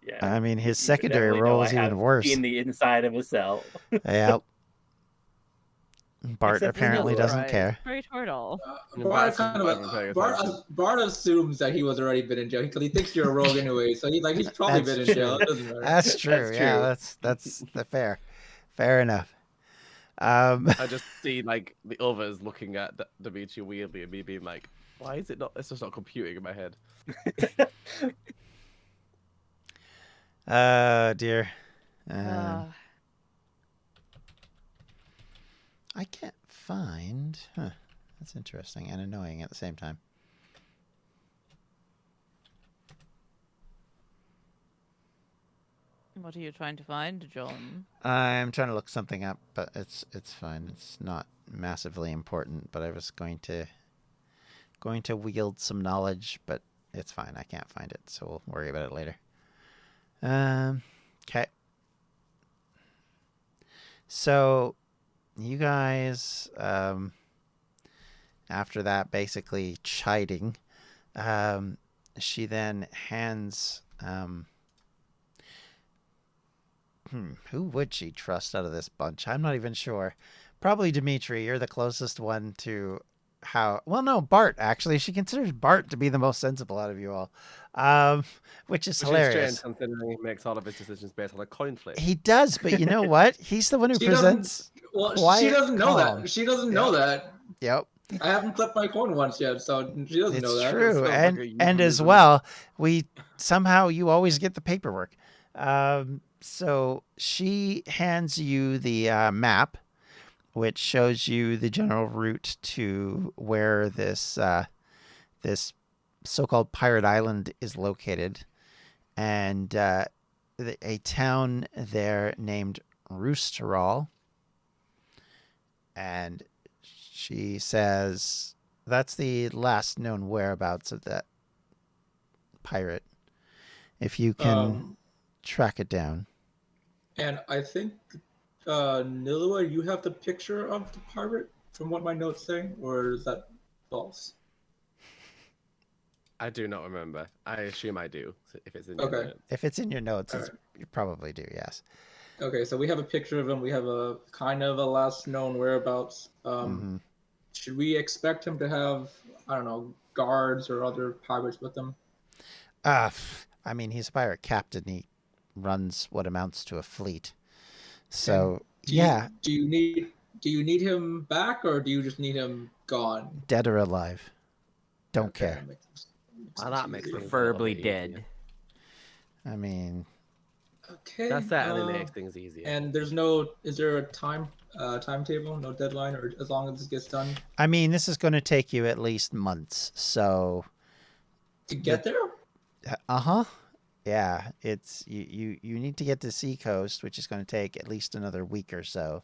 Yeah. I mean, his You could secondary definitely roll know is I even have worse. seen the inside of a cell. Yeah. Bart Except for apparently Nileua. doesn't Right. care. Great turtle. Bart assumes that he was already been in jail because he thinks you're a rogue anyway. So he's probably That's been in jail. true. It doesn't matter. That's true. That's Yeah, true. that's the fair enough. I just see like the others looking at Dimitri weirdly and me being like, why is it not? It's just not computing in my head. Dear. I can't find. That's interesting and annoying at the same time. What are you trying to find, John? I'm trying to look something up, but it's fine. It's not massively important. But I was going to wield some knowledge, but it's fine. I can't find it, so we'll worry about it later. Okay. So, you guys, after that, basically chiding, she then hands. Who would she trust out of this bunch? I'm not even sure. Probably Dimitri. You're the closest one to how. Well, no, Bart. Actually, she considers Bart to be the most sensible out of you all, which is hilarious. Is strange considering he makes all of his decisions based on a coin flip. He does, but you know what? He's the one who She presents. Well, quiet, she doesn't know calm. that. She doesn't know that. Yep. I haven't flipped my coin once yet, so she doesn't know that. It's true, Sounds like and a and as euphemism. well, we somehow you always get the paperwork. So she hands you the map, which shows you the general route to where this this so-called pirate island is located, and a town there named Roosterall. And she says that's the last known whereabouts of that pirate. If you can track it down. And I think, Nileua, you have the picture of the pirate from what my notes say, or is that false? I do not remember. I assume I do. If it's in Okay. your notes. If it's in your notes, All right. you probably do, yes. Okay, so we have a picture of him. We have a kind of a last known whereabouts. Should we expect him to have, I don't know, guards or other pirates with him? I mean, he's a pirate captain. He runs what amounts to a fleet. So, Do you need him back, or do you just need him gone? dead or alive. Don't Okay, care. Well, that makes easier. things Preferably a little bit dead. easier. I mean, Okay. That certainly makes things easier. And is there a timetable, no deadline, or as long as this gets done this is going to take you at least months. So, to get there? yeah, it's you need to get to Seacoast, which is going to take at least another week or so,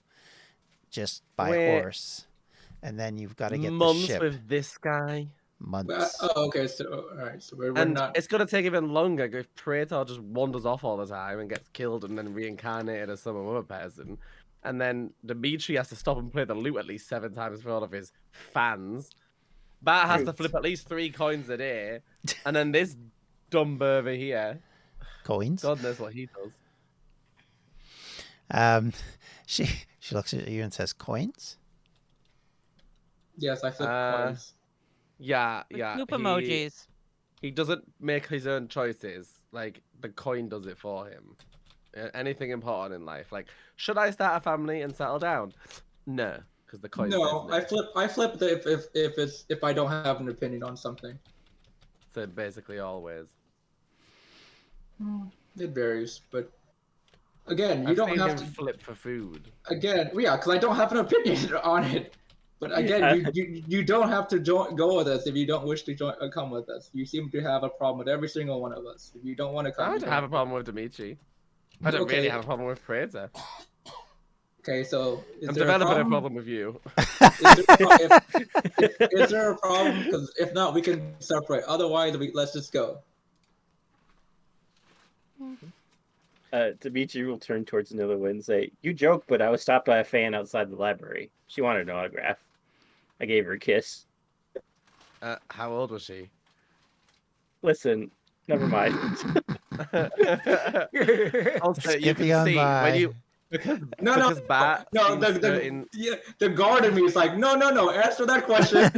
just by horse, and then you've got to get months the ship. with this guy. Months. Okay. So all right. So we're And not. it's gonna take even longer if Praetor just wanders off all the time and gets killed and then reincarnated as some other person. And then Dimitri has to stop and play the lute at least 7 times for all of his fans. Bart has to flip at least 3 coins a day. And then this dumb over here, Coins. God knows what he does. She looks at you and says, "Coins." Yes, I flipped coins. Yeah. Poop emojis. He doesn't make his own choices. Like, the coin does it for him. Anything important in life. Like, should I start a family and settle down? No, because the coin No, says no. I flip if I don't have an opinion on something. So basically always. It varies, but again, you I've don't seen have him to. flip for food. Again, yeah, because I don't have an opinion on it. But again, you don't have to go with us if you don't wish to come with us. You seem to have a problem with every single one of us. If you don't want to come, I don't have a problem with Dimitri. I don't really Okay. have a problem with Praetor. Okay, so I'm developing a problem with you. Is there a problem? Because if not, we can separate. Otherwise, let's just go. Dimitri will turn towards Nileua and say, "You joke, but I was stopped by a fan outside the library. She wanted an autograph. I gave her a kiss. How old was she? Listen, never mind." Also, you Skipping can on see by. when you because Bart no. seems certain. The guard in me is like, no. Answer that question.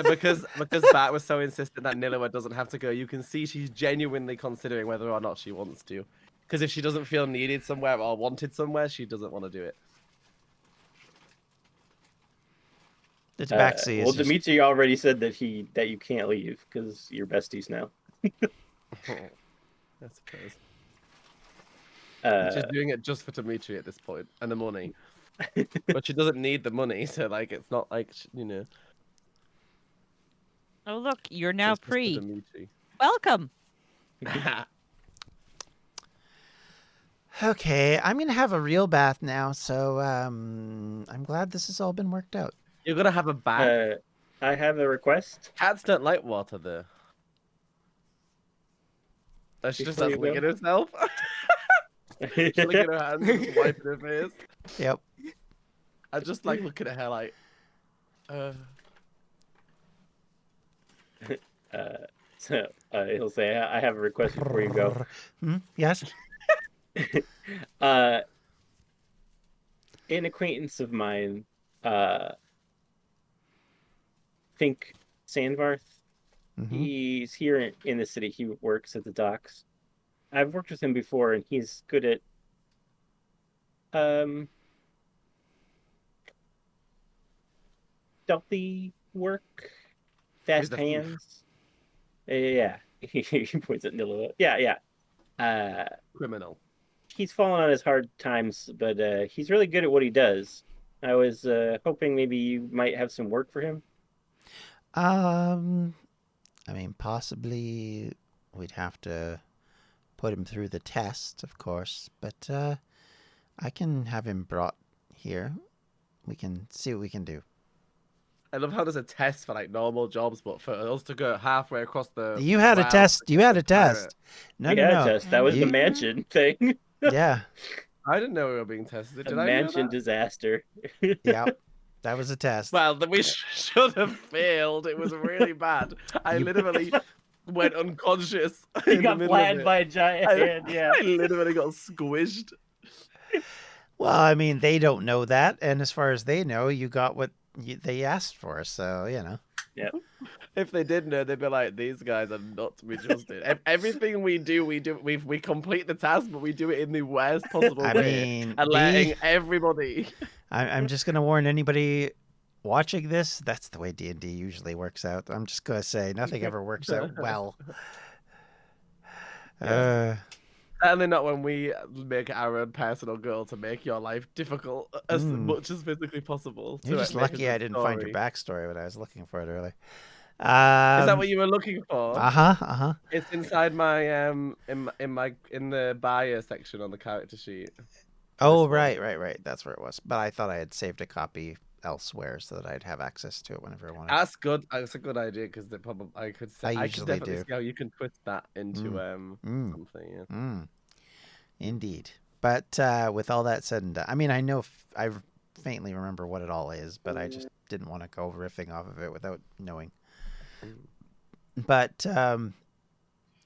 because Bart was so insistent that Nileua doesn't have to go, you can see she's genuinely considering whether or not she wants to. Because if she doesn't feel needed somewhere or wanted somewhere, she doesn't want to do it. The tabaxi well, is just... Dimitri already said that you can't leave because you're besties now. I suppose. She's doing it just for Dimitri at this point and the money. But she doesn't need the money, so like it's not like, you know. Oh, look, you're now Just for Pree. Dimitri. Welcome. Okay, I'm gonna have a real bath now, so I'm glad this has all been worked out. You're gonna have a bath. I have a request. Cats don't like water though. She just Before starts you go. licking herself. She's licking her hands and just wiping her face. Yep. I just like looking at her like, So he'll say, "I have a request before you go." Yes. An acquaintance of mine, think Sandvarth. He's here in the city. He works at the docks. I've worked with him before, and he's good at stealthy work, fast He's a thief. hands. Yeah, he points at Nileua. Yeah. criminal. He's fallen on his hard times, but he's really good at what he does. I was hoping maybe you might have some work for him. I mean, possibly we'd have to put him through the test, of course, but I can have him brought here. We can see what we can do. I love how there's a test for like normal jobs, but for us to go halfway across the... You had a wild test. to You get had the a test. No. Test. That was the You- mansion thing. Yeah. I didn't know we were being tested. A Did I know mansion that? disaster. Yeah. That was a test. Well, then we should have failed. It was really bad. I literally went unconscious. He in the got middle of flattened it. by a giant hand. Yeah. I literally got squished. Well, I mean, they don't know that, and as far as they know, you got what they asked for, so, you know. Yeah. If they did know, they'd be like, "These guys are not to be trusted." Everything we do, we complete the task, but we do it in the worst possible I way, mean, and letting everybody. I'm just going to warn anybody watching this, that's the way D&D usually works out. I'm just going to say, nothing ever works out well. Certainly not when we make our own personal goal to make your life difficult as much as physically possible. You're just make a lucky good I didn't find your story. backstory when I was looking for it earlier. Is that what you were looking for? Uh-huh. It's inside my in the bio section on the character sheet. Oh, right. That's where it was. But I thought I had saved a copy elsewhere so that I'd have access to it whenever I wanted. That's good. That's a good idea because I could say, I could usually definitely do. see how you can twist that into something. Yeah. Indeed. But with all that said and done, I mean, I know I faintly remember what it all is, but I just didn't want to go riffing off of it without knowing. But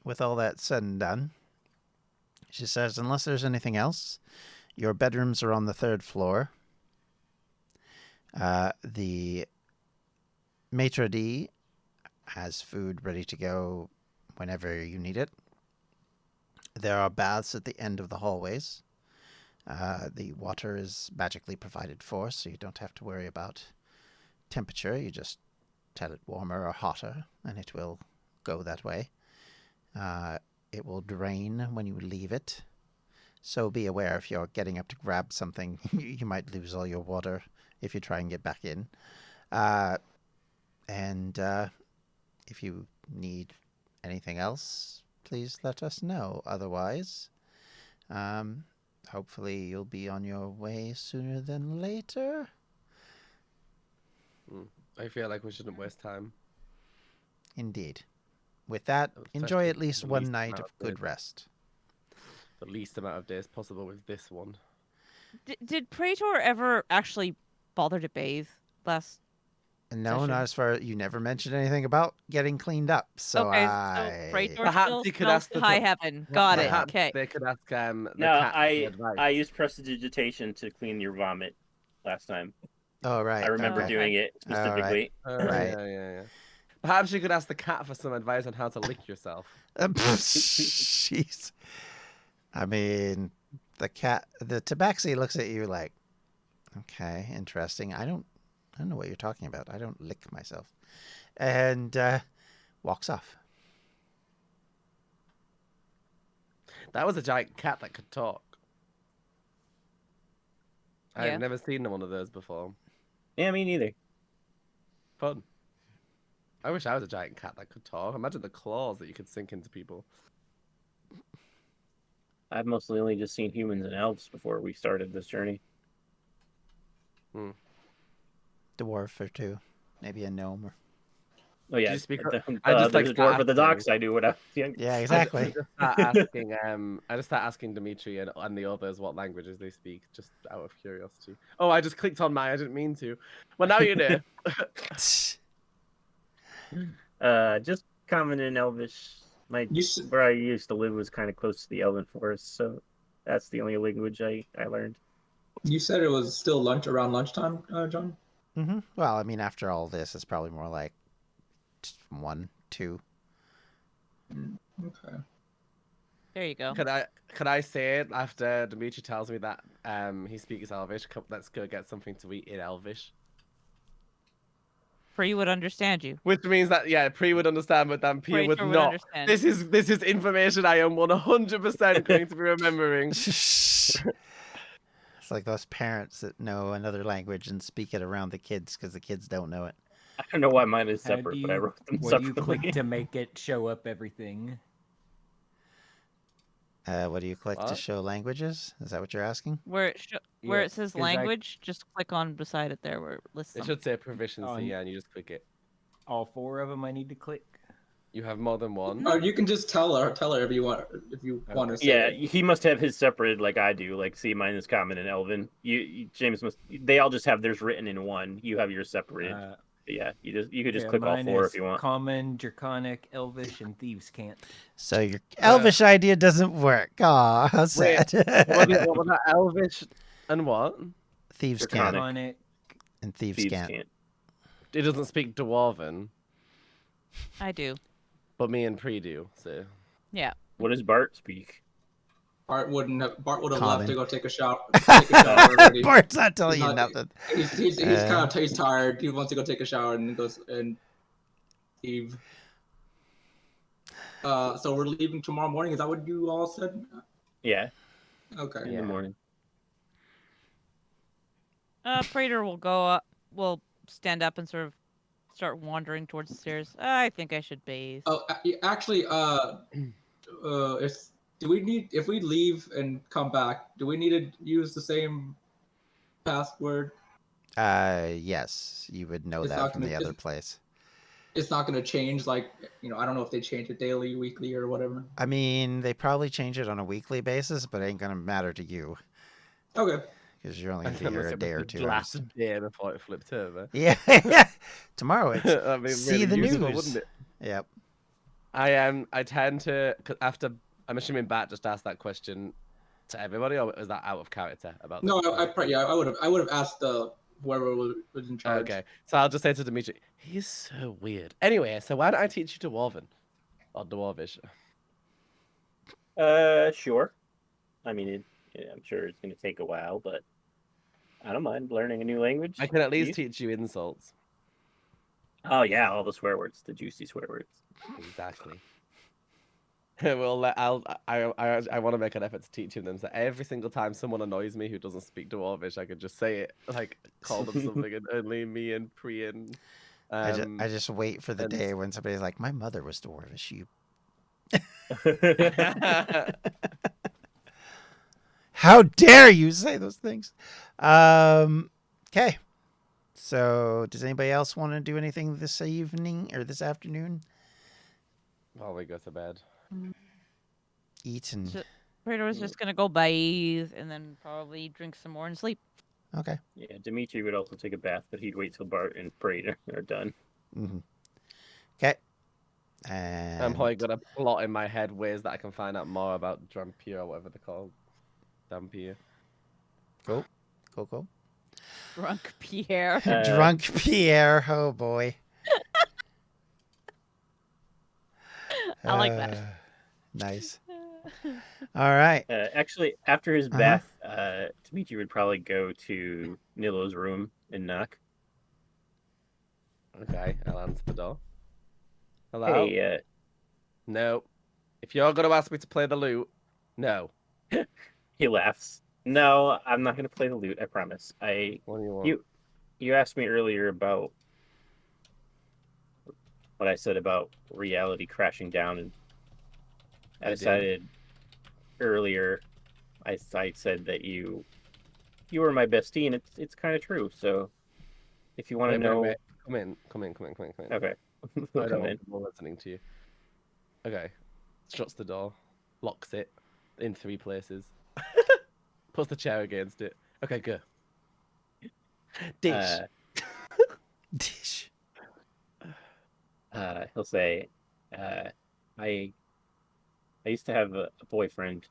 with all that said and done, she says, unless there's anything else, your bedrooms are on the 3rd floor. The maitre d' has food ready to go whenever you need it. There are baths at the end of the hallways. The water is magically provided for, so you don't have to worry about temperature. You just tell it warmer or hotter, and it will go that way. It will drain when you leave it. So be aware if you're getting up to grab something, you might lose all your water if you try and get back in. And if you need anything else, please let us know. Otherwise, hopefully you'll be on your way sooner than later. I feel like we shouldn't waste time. Indeed. With that, enjoy Especially at least the one least night amount of of good days. rest. The least amount of days possible with this one. Did Praetor ever actually bother to bathe last? No, Session. not as far. You never mentioned anything about getting cleaned up, so Okay, I. so Praetor Perhaps still you could smells ask to the high co- heaven. Got it. Perhaps Okay. they could ask the No, cat for advice. I used prestidigitation to clean your vomit last time. Oh right. I remember okay. doing it All right. specifically. Right. Yeah. Perhaps you could ask the cat for some advice on how to lick yourself. Jeez. I mean, the tabaxi looks at you like, okay, interesting. I don't know what you're talking about. I don't lick myself, and walks off. That was a giant cat that could talk. Yeah. I've never seen one of those before. Yeah, me neither. Fun. I wish I was a giant cat that could talk. Imagine the claws that you could sink into people. I've mostly only just seen humans and elves before we started this journey. Dwarf or two, maybe a gnome. Or... Oh yeah, you speak- I I just, just like, there's a dwarf at the asking. docks. I do what I young. Yeah, exactly. I just start asking Dimitri and the others what languages they speak, just out of curiosity. Oh, I just clicked on mine. I didn't mean to. Well, now you know. Just common and elvish. Where I used to live was kind of close to the elven forest, so that's the only language I learned. You said it was still around lunchtime, John? Mm-hmm. Well, I mean, after all this, it's probably more like 1, 2. Okay. There you go. Could I say it after Dimitri tells me that he speaks Elvish? Let's go get something to eat in Elvish. Pree would understand you. Which means that Pree would understand, but Dhampir would Praetor would not. understand. This is information I am 100% going to be remembering. It's like those parents that know another language and speak it around the kids because the kids don't know it. I don't know why mine is How separate, do but I you- wrote them What do you separately. click to make it show up everything? What do you click to What? show languages? Is that what you're asking? Where it Yeah, it says 'cause I- language, just click on beside it there where it lists It them. should say proficiency, Oh, and you just click it. All 4 of them I need to click? You have more than one. Or you can just tell her if you want to say Yeah, it. he must have his separated like I do. Like, see, mine is common and elven. James must. They all just have theirs written in one. You have yours separated. Yeah, you could just click all mine 4 is if you want. Common, Draconic, Elvish, and Thieves' Cant. So your Elvish idea doesn't work. Aw, how Wait, sad. What was that? Elvish and what? Thieves Draconic. can't. Draconic. And Thieves Thieves can't. can't. It doesn't speak Dwarven, I do. but me and Pree do. So Yeah. What does Bart speak? Bart would have Common. left to go take a shower. Already. Bart's not telling He's you not- nothing. He's kind of tired. He wants to go take a shower and goes and Eve. So we're leaving tomorrow morning. Is that what you all said? Yeah, Okay. in the morning. Praetor will go up, will stand up and sort of start wandering towards the stairs. I think I should bathe. Oh, actually, if we leave and come back, do we need to use the same password? Yes, you would know It's that not from gonna- the other it's- place. It's not going to change, like, I don't know if they change it daily, weekly, or whatever. I mean, they probably change it on a weekly basis, but it ain't gonna matter to you Okay. because you're only gonna be Unless here a it day was or the 2. last day before it flipped over. Yeah, tomorrow it's That'd be see really the useful, news. wouldn't it? Yep. I tend to 'cause after. I'm assuming Bart just asked that question to everybody, or was that out of character about? No, the- I would have asked whoever was in charge. Okay, so I'll just say to Dimitri, he's so weird. Anyway, so why don't I teach you Dwarven or Dwarvish? Sure. I mean, I'm sure it's going to take a while, but I don't mind learning a new language. I can at least You? teach you insults. Oh yeah, all the swear words, the juicy swear words. Exactly. Well, I want to make an effort to teach him them. So every single time someone annoys me who doesn't speak Dwarvish, I could just say it, like call them something, and only me and Pree and. I just wait for the and- day when somebody's like, "My mother was Dwarvish." You How dare you say those things? Okay. So, does anybody else want to do anything this evening or this afternoon? While we go to bed. Eat and... So, Praetor was just gonna go bathe and then probably drink some more and sleep. Okay. Yeah, Dimitri would also take a bath, but he'd wait till Bart and Pree are done. Mm-hmm. Okay. And... I'm probably gonna plot in my head ways that I can find out more about Dhampir or whatever they're called. Dhampir. Cool. Cool. Drunk Pierre. Drunk Pierre. Oh, boy. I like that. Nice. All right. Actually, after his bath, Dimitri would probably go to Nileua's room and knock. Okay, I'll answer the door. Hello? Hey, No. If you're gonna ask me to play the lute, no. he laughs. No, I'm not going to play the lute, I promise. What do you want? You asked me earlier about what I said about reality crashing down, and I decided earlier I said that you were my bestie, and it's kind of true. So if you want to know, Wait. Come in. okay, I come don't in. want listening to you. Okay. Shuts the door, locks it in 3 places, puts the chair against it. Okay, go. Dish. Dish. He'll say, I used to have a boyfriend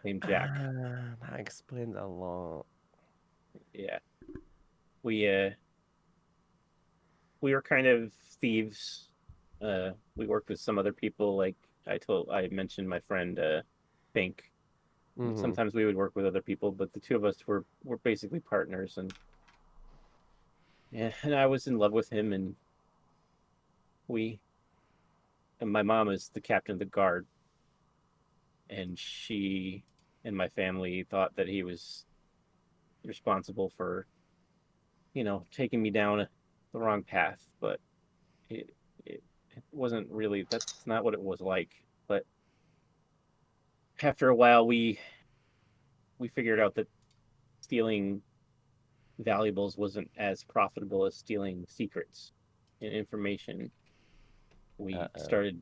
named Jack. That explains a lot. Yeah. We were kind of thieves. We worked with some other people, like I mentioned my friend Pink. Mhm. Sometimes we would work with other people, but the two of us were basically partners, and I was in love with him, and my mom is the captain of the guard, and she and my family thought that he was responsible for, taking me down the wrong path, but it wasn't really, that's not what it was like. But after a while, we figured out that stealing valuables wasn't as profitable as stealing secrets and information. We started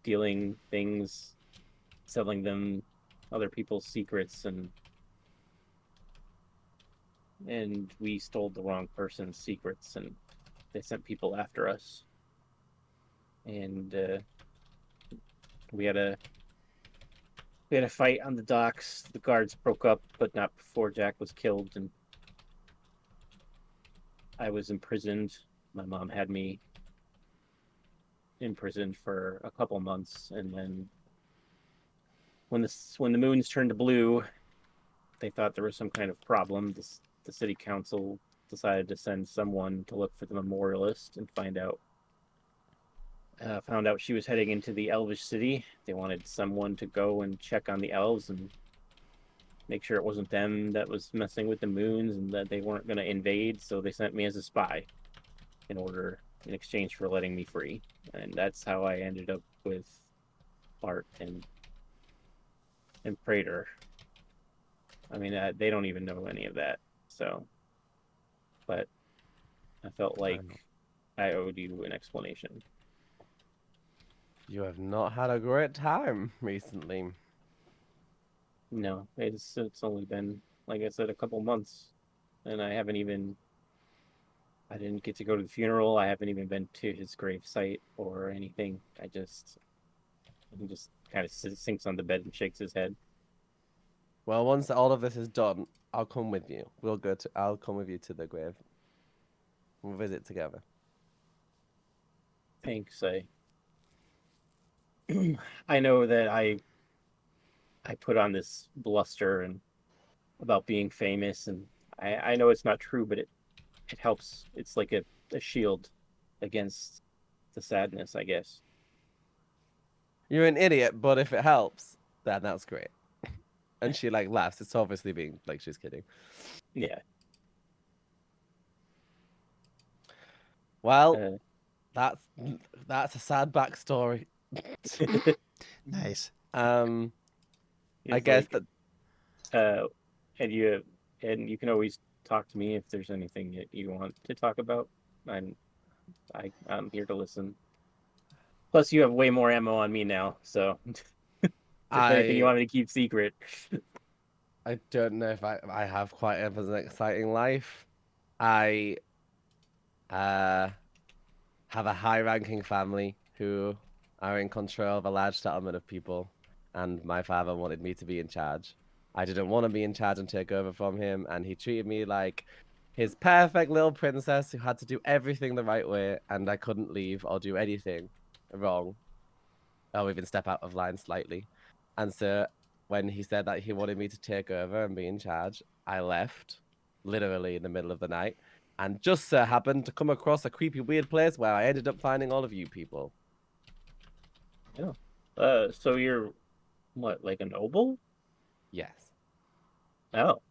stealing things, selling them, other people's secrets, and we stole the wrong person's secrets, and they sent people after us. And we had a fight on the docks. The guards broke up, but not before Jack was killed, and I was imprisoned. My mom had me imprisoned for a couple months, and then when the moons turned to blue, they thought there was some kind of problem. The city council decided to send someone to look for the memorialist and found out she was heading into the elvish city. They wanted someone to go and check on the elves and make sure it wasn't them that was messing with the moons and that they weren't going to invade. So they sent me as a spy in exchange for letting me free. And that's how I ended up with Bart and Praetor. I mean, they don't even know any of that. So, but I felt like I owed you an explanation. You have not had a great time recently. No, it's only been, like I said, a couple months, and I didn't get to go to the funeral. I haven't even been to his grave site or anything. He just kind of sinks on the bed and shakes his head. Well, once all of this is done, I'll come with you. I'll come with you to the grave. We'll visit together. Thanks. I know that I put on this bluster and about being famous, and I know it's not true, but it helps. It's like a shield against the sadness, I guess. You're an idiot, but if it helps, then that's great. And she laughs. It's obviously being she's kidding. Yeah. Well, that's a sad backstory. Nice. Yeah, I guess that and you can always talk to me if there's anything that you want to talk about. I'm here to listen. Plus, you have way more ammo on me now, so if there's anything you want me to keep secret. I don't know if I have quite an exciting life. I have a high-ranking family who are in control of a large settlement of people, and my father wanted me to be in charge. I didn't want to be in charge and take over from him, and he treated me like his perfect little princess who had to do everything the right way, and I couldn't leave or do anything wrong, or even step out of line slightly. And so when he said that he wanted me to take over and be in charge, I left, literally in the middle of the night, and just so happened to come across a creepy, weird place where I ended up finding all of you people. Yeah. So you're, what, like a noble? Yes. Oh.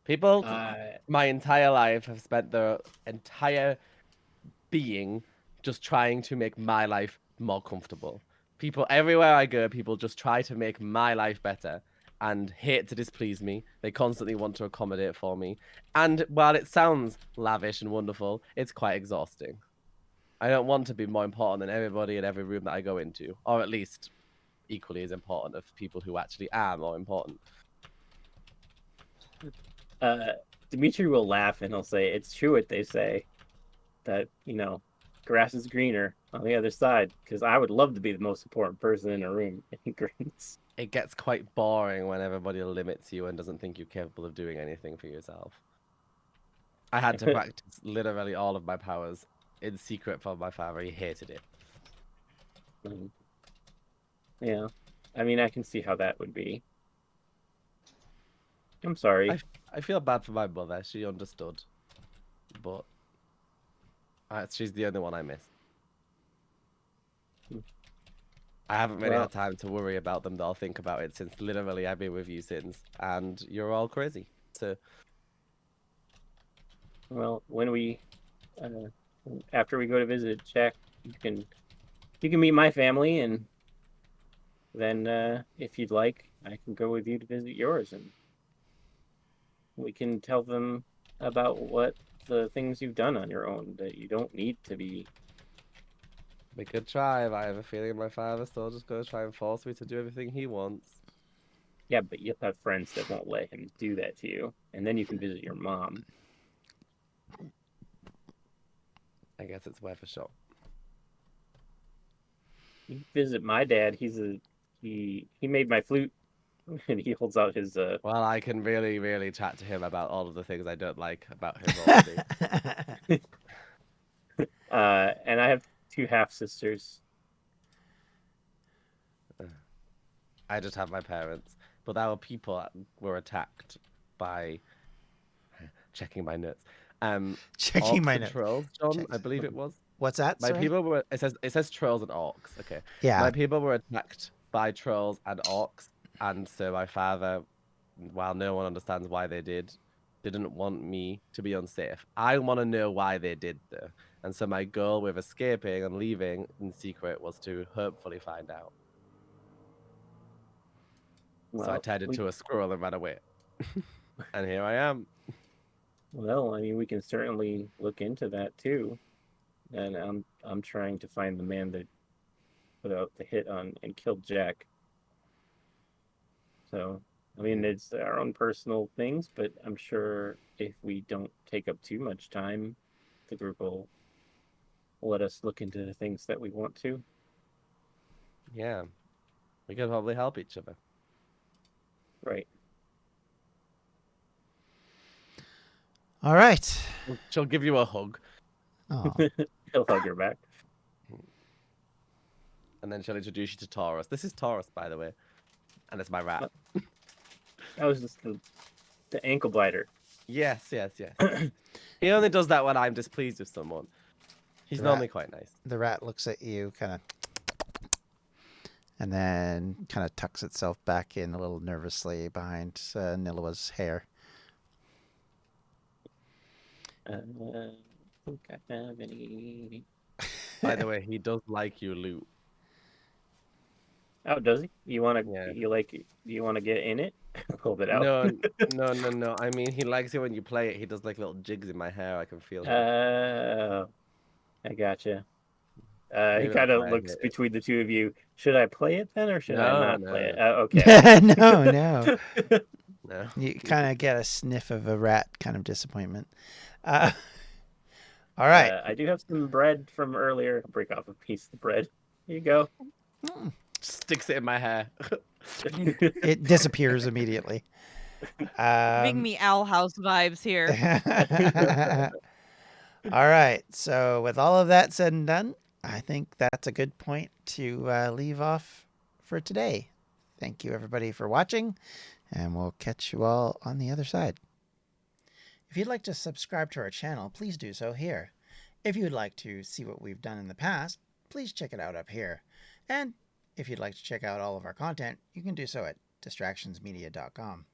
People, my entire life, have spent their entire being just trying to make my life more comfortable. People, everywhere I go, people just try to make my life better and hate to displease me. They constantly want to accommodate for me. And while it sounds lavish and wonderful, it's quite exhausting. I don't want to be more important than everybody in every room that I go into, or at least equally as important of people who actually are more important. Dimitri will laugh and he'll say, "It's true what they say, that, grass is greener on the other side, because I would love to be the most important person in a room." And he grins. It gets quite boring when everybody limits you and doesn't think you're capable of doing anything for yourself. I had to practice literally all of my powers in secret from my father. He hated it. Yeah. I mean, I can see how that would be. I'm sorry. I feel bad for my mother. She understood. But she's the only one I miss. I haven't really had time to worry about them or think about it since literally I've been with you since, and you're all crazy. So, well, when we, after we go to visit Jack, you can meet my family, and then if you'd like, I can go with you to visit yours, and we can tell them about what the things you've done on your own, that you don't need to be. We could try, but I have a feeling my father's still just going to try and force me to do everything he wants. Yeah, but you'll have friends that won't let him do that to you, and then you can visit your mom. I guess it's worth a shot. You visit my dad. He made my flute, and he holds out his. Well, I can really, really chat to him about all of the things I don't like about him already. And I have 2 half sisters. I just have my parents, but our people were attacked by checking my notes. Checking my notes. Trolls, John, I believe it was. What's that? My Sorry? people were. It says trolls and orcs. Okay. Yeah. My people were attacked by trolls and orcs, and so my father, while no one understands why they didn't want me to be unsafe. I want to know why they did though, and so my goal with escaping and leaving in secret was to hopefully find out. So I turned into a squirrel and ran away, and here I am. Well, I mean, we can certainly look into that too. And I'm trying to find the man that put out the hit on and killed Jack. So, I mean, it's our own personal things, but I'm sure if we don't take up too much time, the group will let us look into the things that we want to. Yeah, we could probably help each other. Right. All right. She'll give you a hug. Oh. He'll hug her back. And then she'll introduce you to Taurus. This is Taurus, by the way. And it's my rat. That was just the ankle biter. Yes. He only does that when I'm displeased with someone. He's normally quite nice. The rat looks at you, kind of, and then kind of tucks itself back in a little nervously behind Nileua's hair. I don't think I have any. By the way, he does like you, Loot. Oh, does he? You want to? Yeah. You want to get in it? Pull it out. No. I mean, he likes it when you play it. He does like little jigs in my hair. I can feel it. I gotcha. He Maybe kind that's of why I looks hate it. between the two of you. Should I play it then, or should I No, not no. play it? Okay. No. No. You kind of get a sniff of a rat kind of disappointment. All right. I do have some bread from earlier. I'll break off a piece of the bread. Here you go. Sticks it in my hair. It disappears immediately. Giving me Owl House vibes here. All right. So, with all of that said and done, I think that's a good point to leave off for today. Thank you, everybody, for watching, and we'll catch you all on the other side. If you'd like to subscribe to our channel, please do so here. If you'd like to see what we've done in the past, please check it out up here. And if you'd like to check out all of our content, you can do so at distractionsmedia.com.